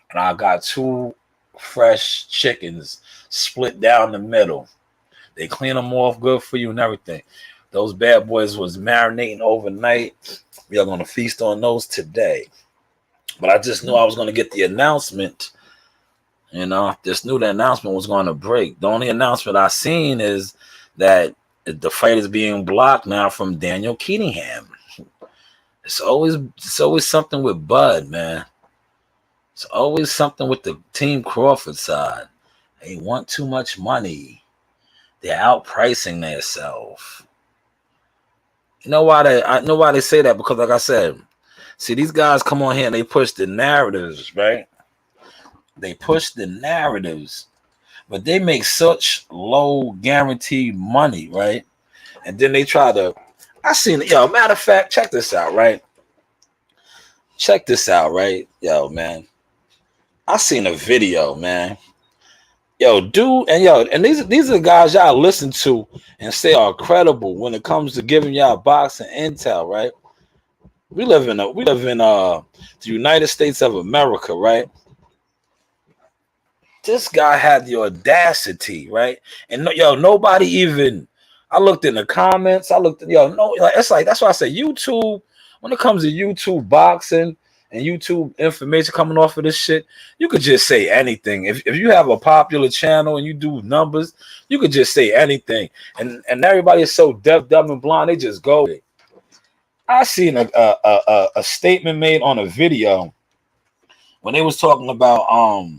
and I got 2 fresh chickens split down the middle. They clean them off good for you and everything. Those bad boys was marinating overnight. We are going to feast on those today. But I just knew I was going to get the announcement. You know, just knew the announcement was going to break. The only announcement I seen is that the fight is being blocked now from Daniel Keatingham. It's always something with Bud, man. It's always something with the Team Crawford side. They want too much money. They're outpricing themselves. You know why I know why they say that? Because, like I said, see, these guys come on here and they push the narratives, right? They push the narratives, but they make such low guaranteed money, right? And then they try to, matter of fact, check this out, right? Check this out, right? Yo, man. I seen a video, man. And these are the guys y'all listen to and say are credible when it comes to giving y'all boxing intel, right? We live in the United States of America, right? This guy had the audacity, right? And nobody even. I looked in the comments. It's like, that's why I say YouTube. When it comes to YouTube boxing and YouTube information coming off of this shit, you could just say anything. If you have a popular channel and you do numbers, you could just say anything. And everybody is so deaf, dumb, and blind, they just go. I seen a statement made on a video when they was talking about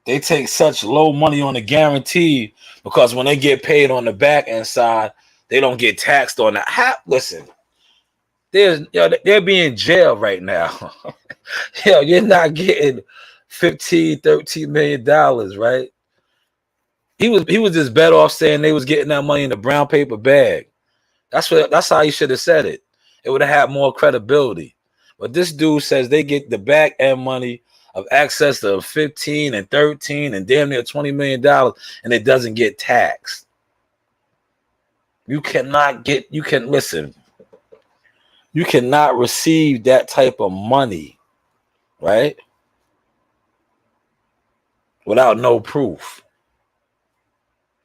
they take such low money on the guarantee because when they get paid on the back end side, they don't get taxed on that. Listen, they're being jailed right now. You're not getting $13 million, right? He was just better off saying they was getting that money in the brown paper bag. That's how he should have said it. It would have had more credibility. But this dude says they get the back end money of access to 15 and 13 and damn near $20 million, and it doesn't get taxed. You cannot receive that type of money, right? Without no proof.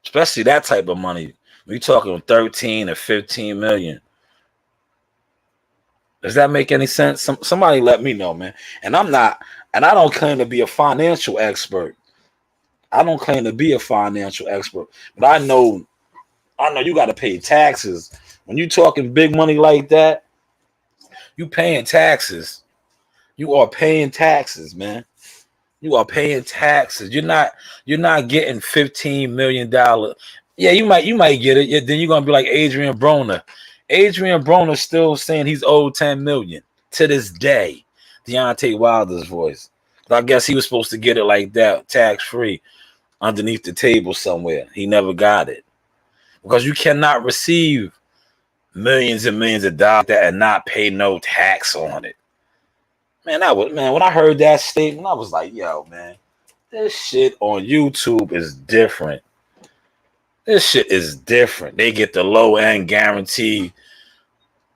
Especially that type of money. We're talking 13 or 15 million. Does that make any sense? Somebody let me know, man. And I don't claim to be a financial expert. But I know I know you got to pay taxes. When you talking big money like that, you paying taxes. You are paying taxes, man. You are paying taxes. You're not getting $15 million. Yeah, you might get it. Yeah, then you're gonna be like Adrian Broner. Adrian Broner still saying he's owed 10 million to this day. Deontay Wilder's voice. I guess he was supposed to get it like that, tax free, underneath the table somewhere. He never got it because you cannot receive millions and millions of dollars that and not pay no tax on it. Man, when I heard that statement, I was like, yo, man, this shit on YouTube is different. This shit is different. They get the low end guarantee,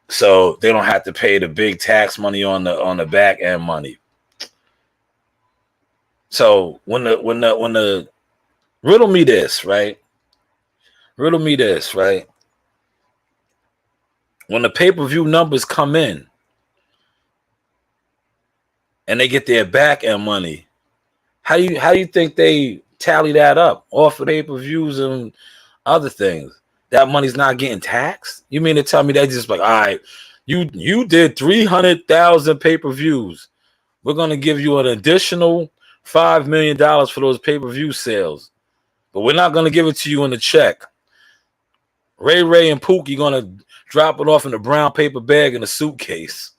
so they don't have to pay the big tax money on the back end money. So when the riddle me this, right? Riddle me this, right? When the pay-per-view numbers come in and they get their back end money, how you think they tally that up off of pay-per-views and other things? That money's not getting taxed? You mean to tell me they just like, all right, you did 300,000 pay-per-views. We're gonna give you an additional $5 million for those pay-per-view sales, but we're not gonna give it to you in a check. Ray and Pookie gonna drop it off in a brown paper bag in a suitcase.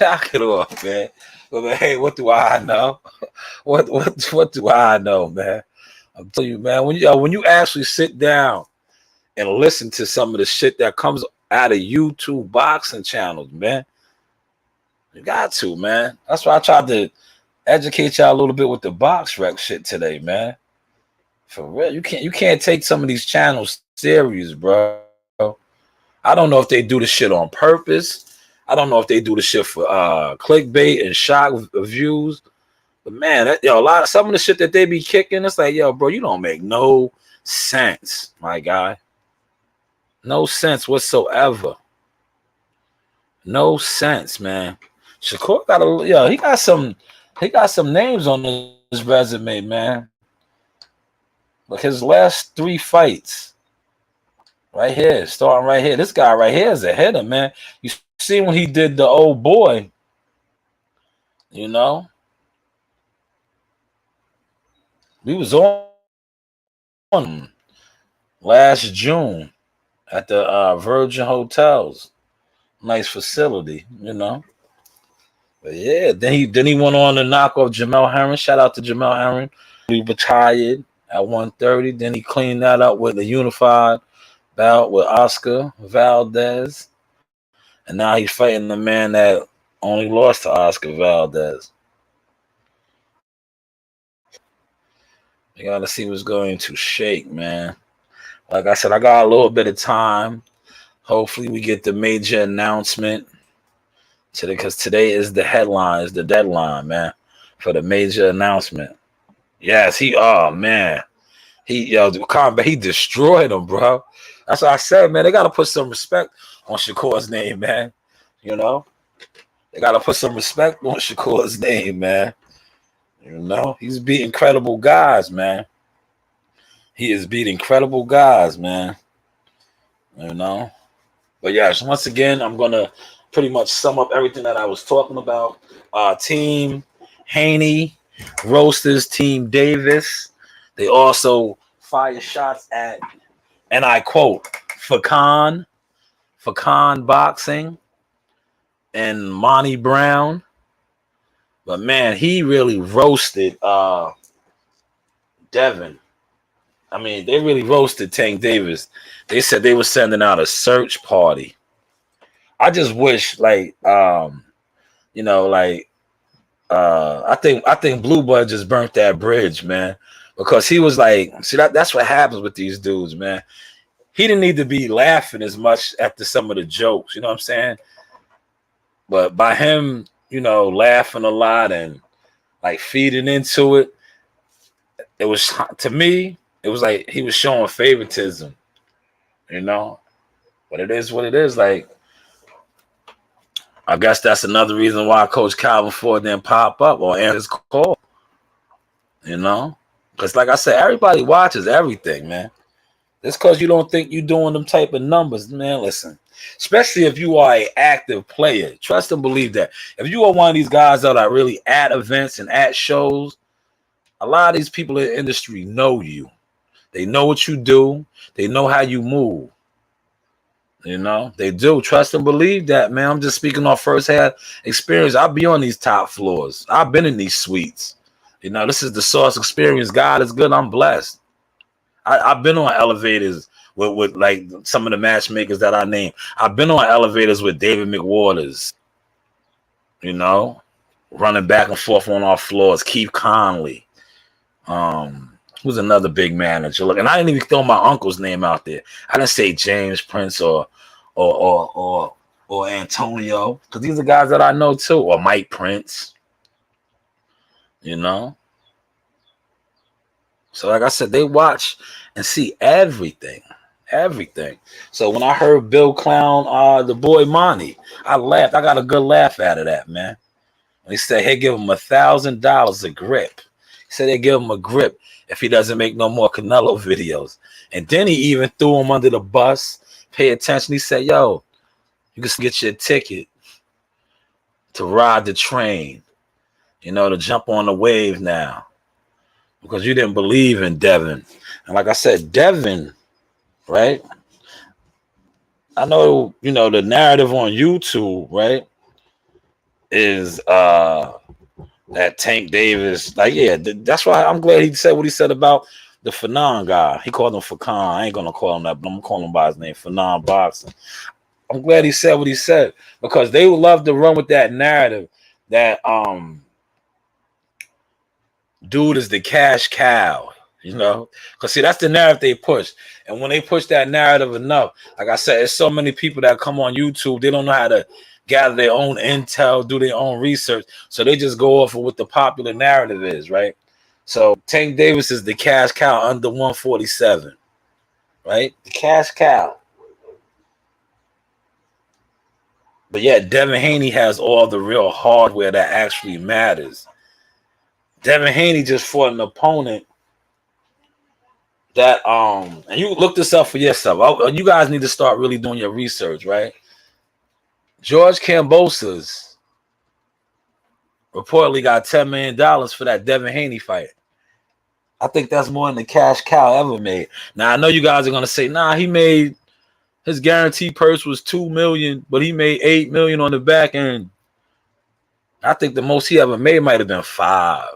Knock it off, man. But hey, what do I know? What do I know, man? I'm telling you, man. When you actually sit down and listen to some of the shit that comes out of YouTube boxing channels, man, you got to, man. That's why I tried to educate y'all a little bit with the box rec shit today, man. For real, you can't take some of these channels serious, bro. I don't know if they do the shit on purpose. I don't know if they do the shit for clickbait and shock views. But man, some of the shit that they be kicking, it's like, yo, bro, you don't make no sense, my guy. No sense whatsoever. No sense, man. Shakur he got some names on his resume, man. Like his last 3 fights. Right here, starting right here. This guy right here is a hitter, man. You see when he did the old boy, you know? We was on last June at the Virgin Hotels. Nice facility, you know? But yeah, then he went on to knock off Jamel Herring. Shout out to Jamel Herring. He retired at 130. Then he cleaned that up with the unified bout with Oscar Valdez, and now he's fighting the man that only lost to Oscar Valdez. You gotta see what's going to shake, man. Like I said, I got a little bit of time. Hopefully, we get the major announcement today, because today is the headline, is the deadline, man, for the major announcement. Yes, combat, he destroyed him, bro. That's what I said, man. They got to put some respect on Shakur's name, man. You know? They got to put some respect on Shakur's name, man. You know? He's beating incredible guys, man. He is beating incredible guys, man. You know? But yes, once again, I'm going to pretty much sum up everything that I was talking about. Team Haney, Roasters, Team Davis. They also fire shots at, and I quote, Fakan Boxing and Monty Brown. But man, he really roasted Devin. I mean, they really roasted Tank Davis. They said they were sending out a search party. I just wish, I think Blue Blood just burnt that bridge, man. Because he was like, see, that's what happens with these dudes, man. He didn't need to be laughing as much after some of the jokes, you know what I'm saying? But by him, laughing a lot and like feeding into it, it was, to me, it was like he was showing favoritism, you know? But it is what it is. Like, I guess that's another reason why Coach Calvin Ford didn't pop up or answer his call, you know? Because like I said, everybody watches everything, man. Just because you don't think you're doing them type of numbers, man, listen. Especially if you are an active player. Trust and believe that. If you are one of these guys that are really at events and at shows, a lot of these people in the industry know you. They know what you do. They know how you move. You know, they do. Trust and believe that, man. I'm just speaking off first-hand experience. I'll be on these top floors. I've been in these suites. You know, this is the source experience. God is good. I'm blessed. I've been on elevators with like some of the matchmakers that I named. I've been on elevators with David McWaters, you know, running back and forth on our floors. Keith Conley. Who's another big manager? Look, and I didn't even throw my uncle's name out there. I didn't say James Prince or Antonio, because these are guys that I know too, or Mike Prince, you know. So like I said, they watch and see everything. So when I heard Bill clown the boy Monty, I laughed. I got a good laugh out of that, man. He said he'd give him $1,000 a grip. He said they'd give him a grip if he doesn't make no more Canelo videos. And then he even threw him under the bus. Pay attention. He said, yo, you can get your ticket to ride the train, you know, to jump on the wave now. Because you didn't believe in Devin. And like I said, Devin, right? I know, you know, the narrative on YouTube, right, is that Tank Davis, like, yeah, that's why I'm glad he said what he said about the Fanon guy. He called him Fakan. I ain't gonna call him that, but I'm gonna call him by his name, Fanon Boxing. I'm glad he said what he said, because they would love to run with that narrative that dude is the cash cow, you know, because see, that's the narrative they push. And when they push that narrative enough, like I said, there's so many people that come on YouTube, they don't know how to gather their own intel, do their own research, so they just go off of what the popular narrative is, right? So Tank Davis is the cash cow under 147, right? The cash cow. But yet Devin Haney has all the real hardware that actually matters. Devin Haney just fought an opponent that and you look this up for yourself. You guys need to start really doing your research, right? George Kambosos reportedly got $10 million for that Devin Haney fight. I think that's more than the cash cow ever made. Now I know you guys are gonna say, nah, he made his guarantee purse was $2 million, but he made $8 million on the back end. I think the most he ever made might have been $5 million.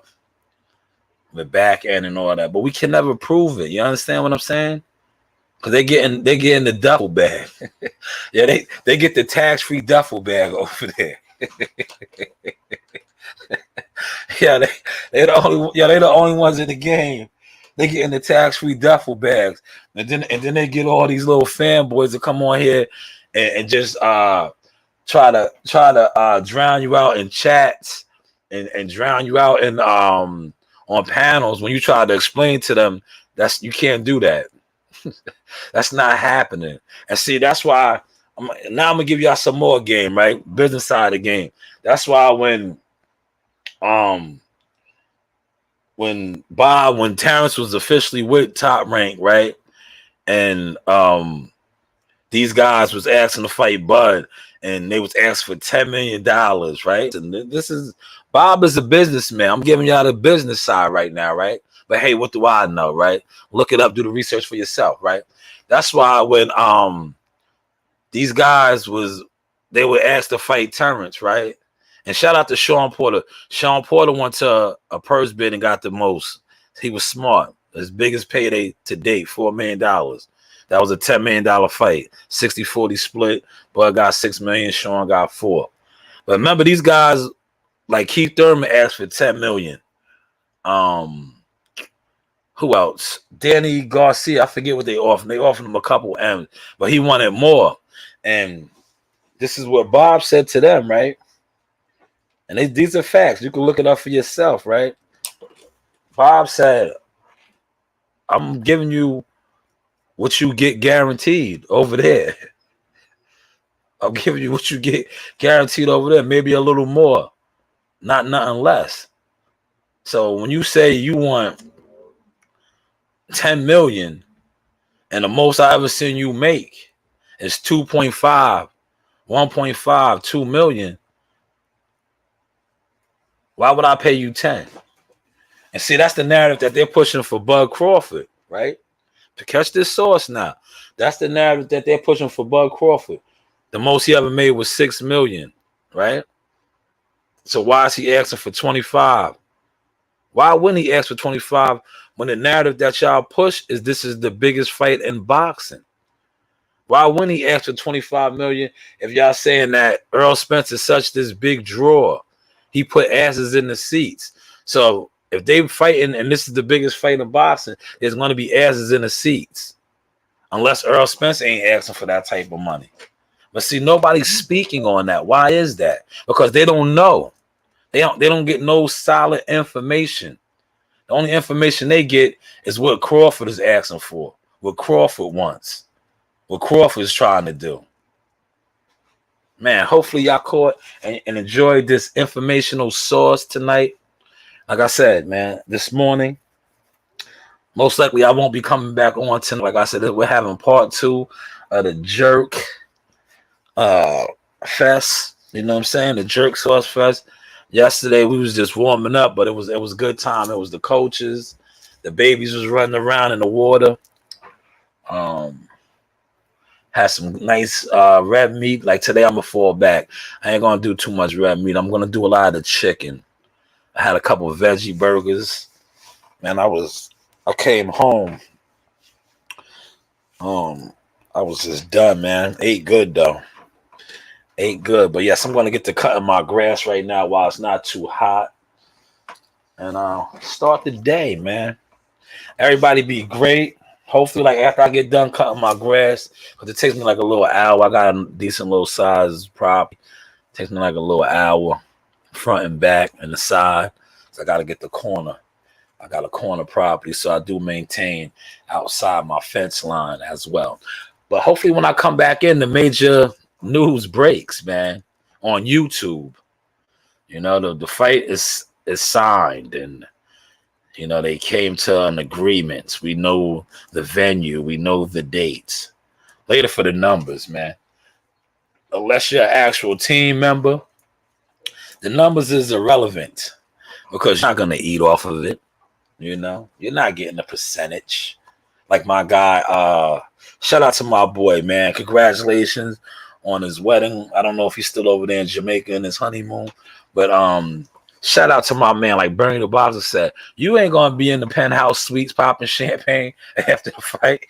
The back end and all that, but we can never prove it. You understand what I'm saying? Because they're getting the duffel bag. Yeah, they get the tax-free duffel bag over there. Yeah, they're the only ones in the game. They get in the tax-free duffel bags, and then they get all these little fanboys to come on here and just try to drown you out in chats and drown you out in on panels when you try to explain to them you can't do that. That's not happening. And see, that's why I'm gonna give y'all some more game, right? Business side of the game. That's why when Terrence was officially with Top Rank, right? And these guys was asking to fight Bud, and they was asking for $10 million, right? And this is Bob is a businessman. I'm giving y'all the business side right now, right? But hey, what do I know, right? Look it up, do the research for yourself, right? That's why when these guys they were asked to fight Terrence, right? And shout out to Sean Porter. Sean Porter went to a purse bid and got the most. He was smart. His biggest payday to date, $4 million. That was a $10 million fight. 60-40 split. Bud got $6 million. Sean got $4 million. But remember, these guys, like Keith Thurman asked for $10 million. Who else? Danny Garcia. I forget what they offered. They offered him a couple M's, but he wanted more. And this is what Bob said to them, right? And these are facts. You can look it up for yourself, right? Bob said, I'm giving you what you get guaranteed over there. I'm giving you what you get guaranteed over there, maybe a little more, not nothing less. So when you say you want $10 million, And the most I ever seen you make is 2.5, 1.5, 2 million. Why would I pay you 10? And see, that's the narrative that they're pushing for Bud Crawford, right? To catch this source now. That's the narrative that they're pushing for Bud Crawford. The most he ever made was 6 million, right? So why is he asking for 25? Why wouldn't he ask for 25 when the narrative that y'all push is this is the biggest fight in boxing? Why wouldn't he ask for 25 million if y'all saying that Earl Spence is such this big draw? He put asses in the seats. So if they fighting and this is the biggest fight in boxing, there's going to be asses in the seats. Unless Earl Spence ain't asking for that type of money. But see, nobody's speaking on that. Why is that? Because they don't know. They don't get no solid information. The only information they get is what Crawford is asking for, what Crawford wants, what Crawford is trying to do. Man, hopefully y'all caught and enjoyed this informational source tonight. Like I said, man, this morning, most likely I won't be coming back on tonight. Like I said, we're having part 2 of the Jerk Fest. You know what I'm saying? The Jerk Sauce Fest. Yesterday we was just warming up, but it was a good time. It was the coaches, the babies was running around in the water. Had some nice red meat. Like today I'm gonna fall back. I ain't gonna do too much red meat. I'm gonna do a lot of chicken. I had a couple of veggie burgers. Man, I came home. I was just done, man. Ate good though. Ate good. But yes, I'm gonna get to cutting my grass right now while it's not too hot. And start the day, man. Everybody be great. Hopefully, like after I get done cutting my grass, because it takes me like a little hour. I got a decent little size property. It takes me like a little hour, front and back and the side. So I got to get the corner. I got a corner property, so I do maintain outside my fence line as well. But hopefully, when I come back in, the major news breaks, man, on YouTube. You know, the fight is signed, and you know they came to an agreement. We know the venue, we know the dates. Later for the numbers, man. Unless you're an actual team member, the numbers is irrelevant because you're not gonna eat off of it. You know, you're not getting a percentage. Like my guy, shout out to my boy, man. Congratulations on his wedding. I don't know if he's still over there in Jamaica in his honeymoon, but shout out to my man, like Bernie the Boxer said, you ain't gonna be in the penthouse suites popping champagne after the fight.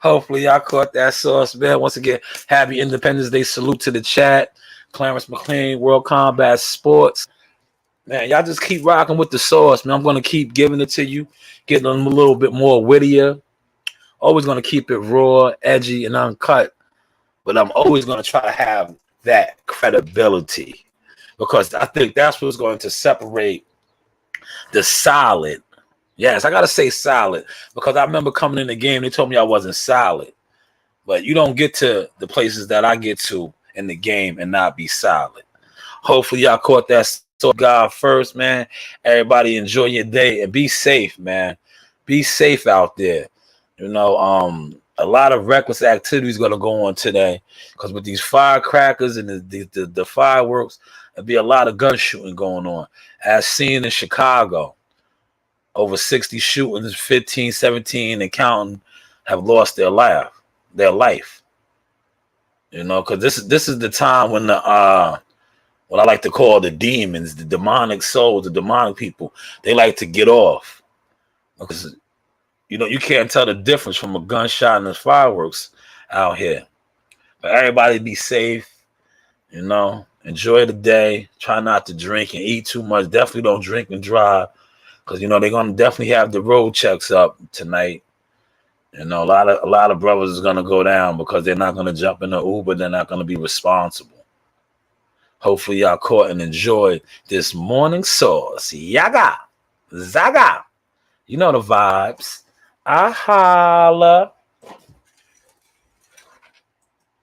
Hopefully y'all caught that sauce, man. Once again, happy Independence Day. Salute to the chat. Clarence McLean, World Combat Sports. Man, y'all just keep rocking with the sauce, man. I'm gonna keep giving it to you, getting them a little bit more wittier. Always gonna keep it raw, edgy, and uncut. But I'm always gonna try to have that credibility, because I think that's what's going to separate the solid. Yes, I gotta say solid, because I remember coming in the game, they told me I wasn't solid. But you don't get to the places that I get to in the game and not be solid. Hopefully y'all caught that. So God first, man. Everybody enjoy your day and be safe, man. Be safe out there. You know, a lot of reckless activities going to go on today, because with these firecrackers and the fireworks, there'll be a lot of gun shooting going on. As seen in Chicago, over 60 shootings, 15, 17 and counting have lost their life. You know, because this is the time when the what I like to call the demons, the demonic souls, the demonic people, they like to get off. Because you know, you can't tell the difference from a gunshot and the fireworks out here. But everybody be safe, you know, enjoy the day. Try not to drink and eat too much. Definitely don't drink and drive, because, you know, they're going to definitely have the road checks up tonight. You know, a lot of brothers is going to go down because they're not going to jump in the Uber. They're not going to be responsible. Hopefully y'all caught and enjoyed this morning sauce. Yaga, zaga. You know the vibes. I holla.